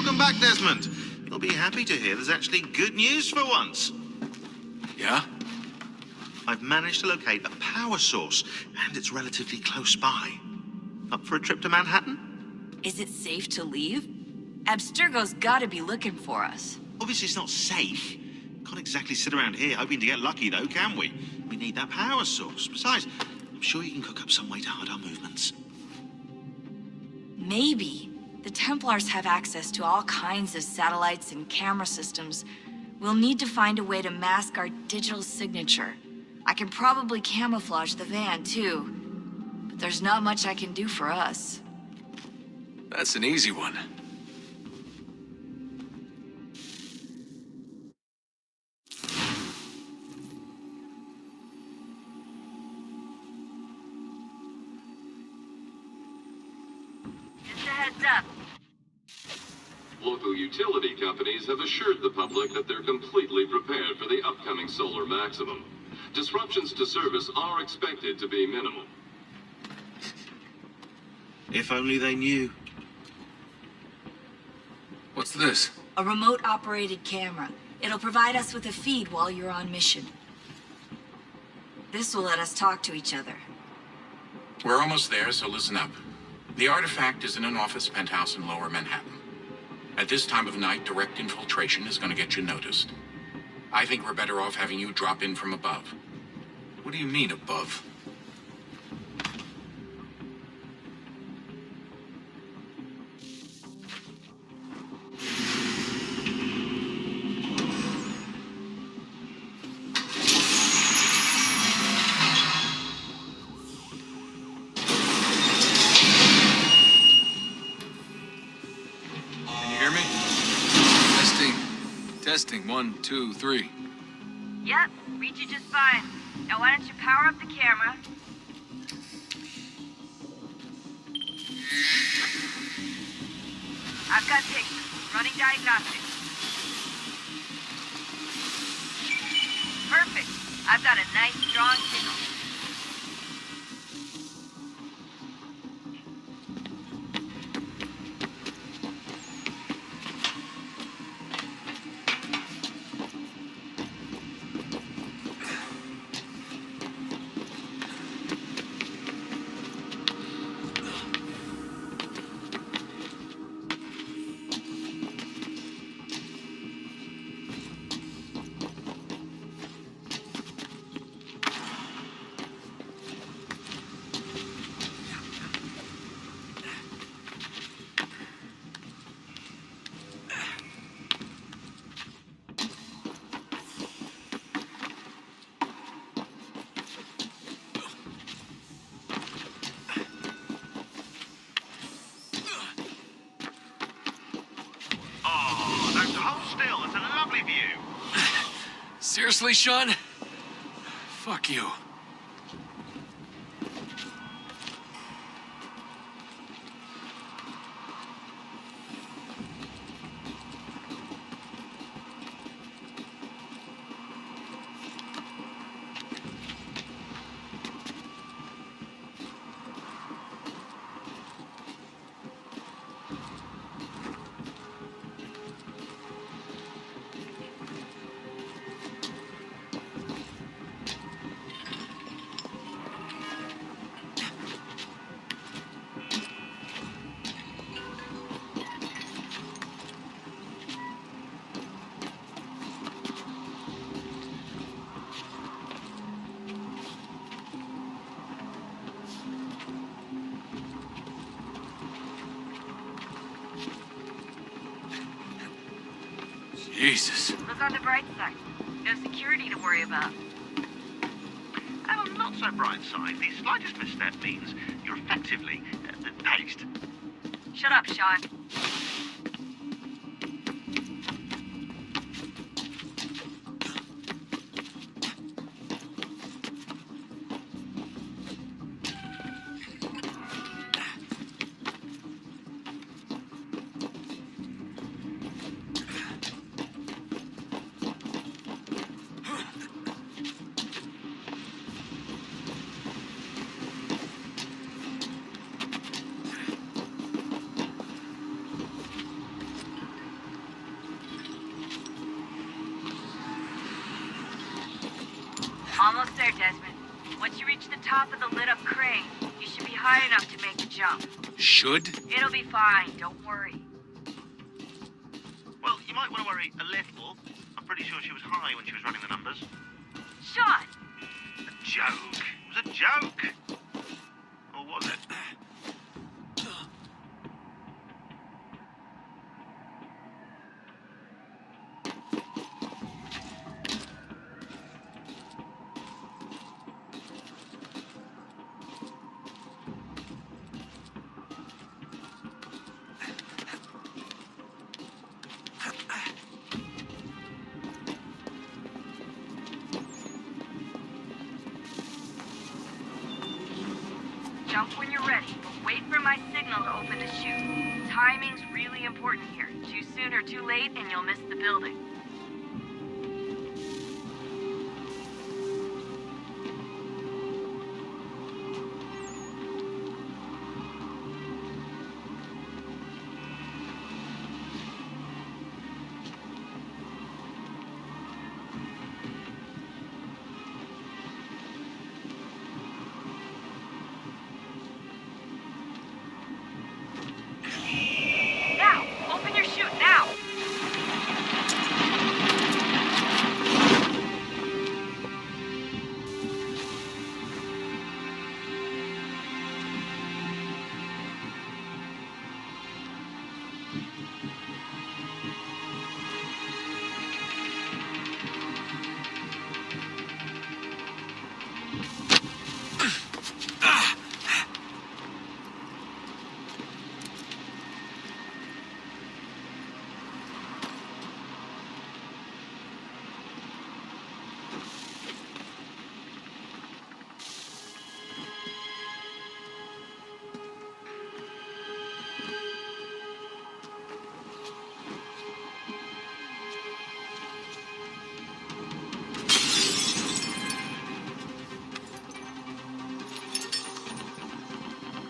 Welcome back, Desmond. You'll be happy to hear there's actually good news for once. Yeah? I've managed to locate a power source, and it's relatively close by. Up for a trip to Manhattan? Is it safe to leave? Abstergo's gotta be looking for us. Obviously it's not safe. Can't exactly sit around here hoping to get lucky, though, can we? We need that power source. Besides, I'm sure you can cook up some way to hide our movements. Maybe. The Templars have access to all kinds of satellites and camera systems. We'll need to find a way to mask our digital signature. I can probably camouflage the van, too. But there's not much I can do for us. That's an easy one. Just a heads up. Local utility companies have assured the public that they're completely prepared for the upcoming solar maximum. Disruptions to service are expected to be minimal. If only they knew. What's this? A remote-operated camera. It'll provide us with a feed while you're on mission. This will let us talk to each other. We're almost there, so listen up. The artifact is in an office penthouse in Lower Manhattan. At this time of night, direct infiltration is going to get you noticed. I think we're better off having you drop in from above. What do you mean, above? Testing, 1, 2, 3. Yep, read you just fine. Now why don't you power up the camera? I've got pictures, running diagnostics. Perfect. I've got a nice strong signal. Seriously, Sean? Fuck you. Jesus. Look on the bright side. No security to worry about. And on the not so bright side, the slightest misstep means you're effectively paced. Shut up, Sean. top of the lit-up crane. You should be high enough to make the jump. Should? It'll be fine, don't worry. Well, you might want to worry a little. I'm pretty sure she was high when she was running the numbers. Sean! A joke. It was a joke. Or was it? Jump when you're ready, but wait for my signal to open the chute. Timing's really important here. Too soon or too late, and you'll miss the building.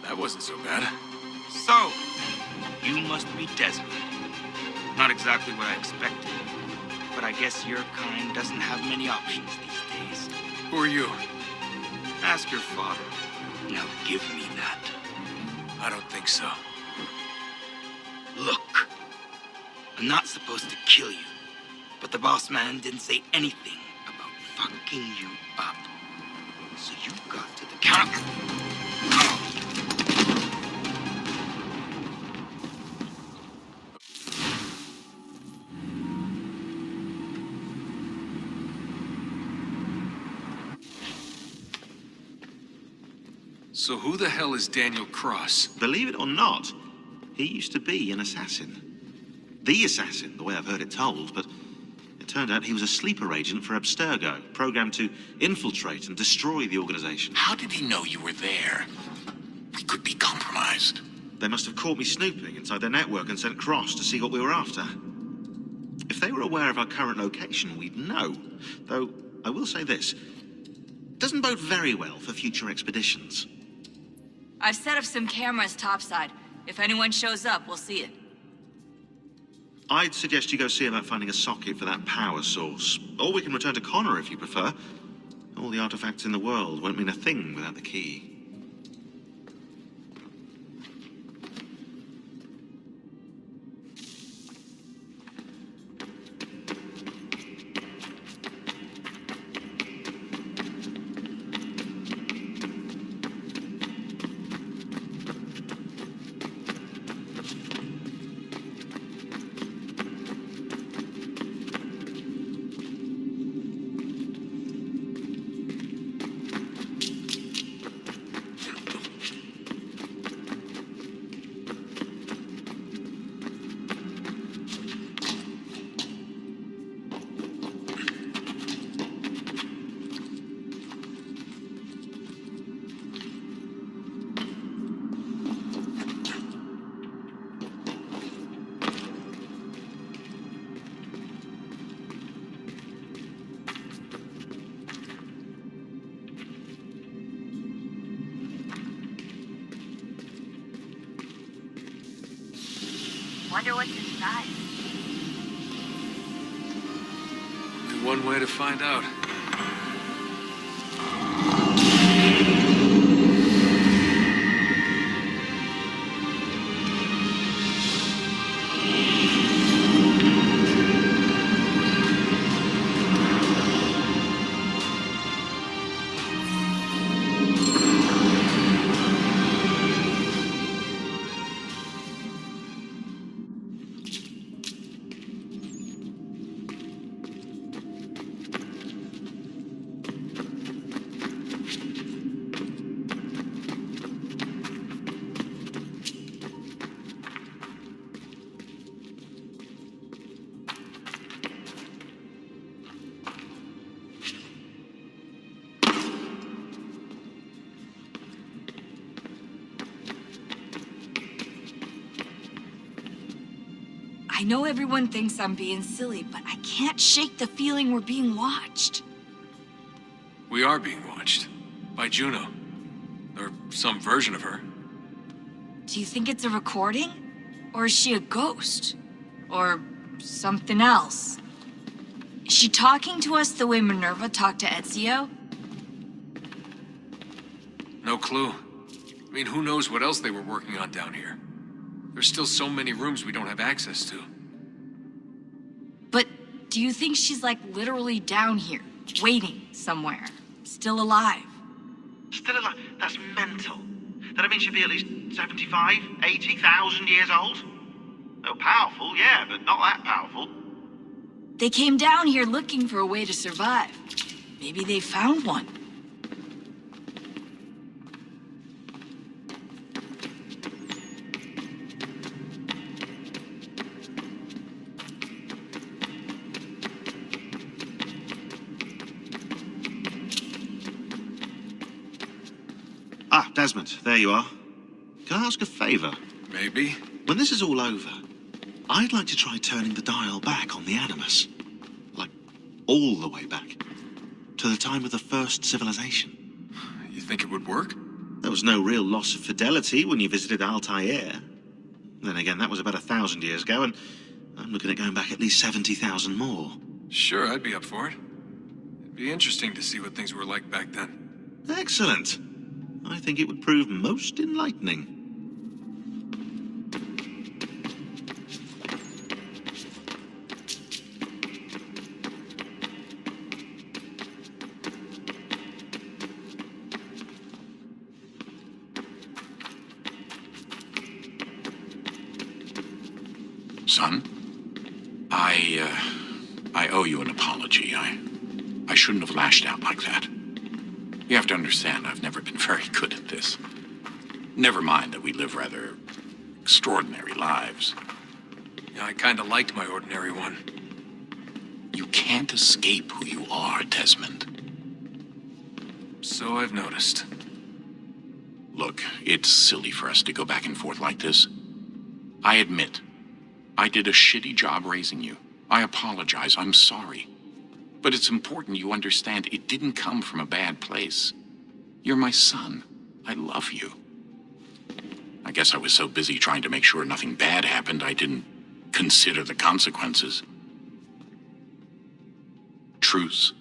That wasn't so bad. So, you must be Desmond. Not exactly what I expected, but I guess your kind doesn't have many options these days. Who are you? Ask your father. Now give me that. I don't think so. Look, I'm not supposed to kill you, but the boss man didn't say anything about fucking you up. So you've got to the counter. So who the hell is Daniel Cross? Believe it or not, he used to be an assassin. The assassin, the way I've heard it told, but it turned out he was a sleeper agent for Abstergo, programmed to infiltrate and destroy the organization. How did he know you were there? We could be compromised. They must have caught me snooping inside their network and sent Cross to see what we were after. If they were aware of our current location, we'd know. Though, I will say this, doesn't bode very well for future expeditions. I've set up some cameras topside. If anyone shows up, we'll see it. I'd suggest you go see about finding a socket for that power source. Or we can return to Connor if you prefer. All the artifacts in the world won't mean a thing without the key. Wonder what's inside. Only one way to find out. I know everyone thinks I'm being silly, but I can't shake the feeling we're being watched. We are being watched. By Juno. Or some version of her. Do you think it's a recording? Or is she a ghost? Or something else? Is she talking to us the way Minerva talked to Ezio? No clue. I mean, who knows what else they were working on down here? There's still so many rooms we don't have access to. But do you think she's like literally down here, waiting somewhere, still alive? Still alive? That's mental. That means she'd be at least 75, 80,000 years old? Oh, powerful, yeah, but not that powerful. They came down here looking for a way to survive. Maybe they found one. Ah, Desmond, there you are. Can I ask a favor? Maybe. When this is all over, I'd like to try turning the dial back on the Animus. Like, all the way back. To the time of the first civilization. You think it would work? There was no real loss of fidelity when you visited Altair. Then again, that was about 1,000 years ago, and I'm looking at going back at least 70,000 more. Sure, I'd be up for it. It'd be interesting to see what things were like back then. Excellent. I think it would prove most enlightening. Son, I owe you an apology. I shouldn't have lashed out like that. You have to understand, I've never been very good at this. Never mind that we live rather extraordinary lives. Yeah, I kinda liked my ordinary one. You can't escape who you are, Desmond. So I've noticed. Look, it's silly for us to go back and forth like this. I admit, I did a shitty job raising you. I apologize, I'm sorry. But it's important you understand it didn't come from a bad place. You're my son. I love you. I guess I was so busy trying to make sure nothing bad happened, I didn't consider the consequences. Truce.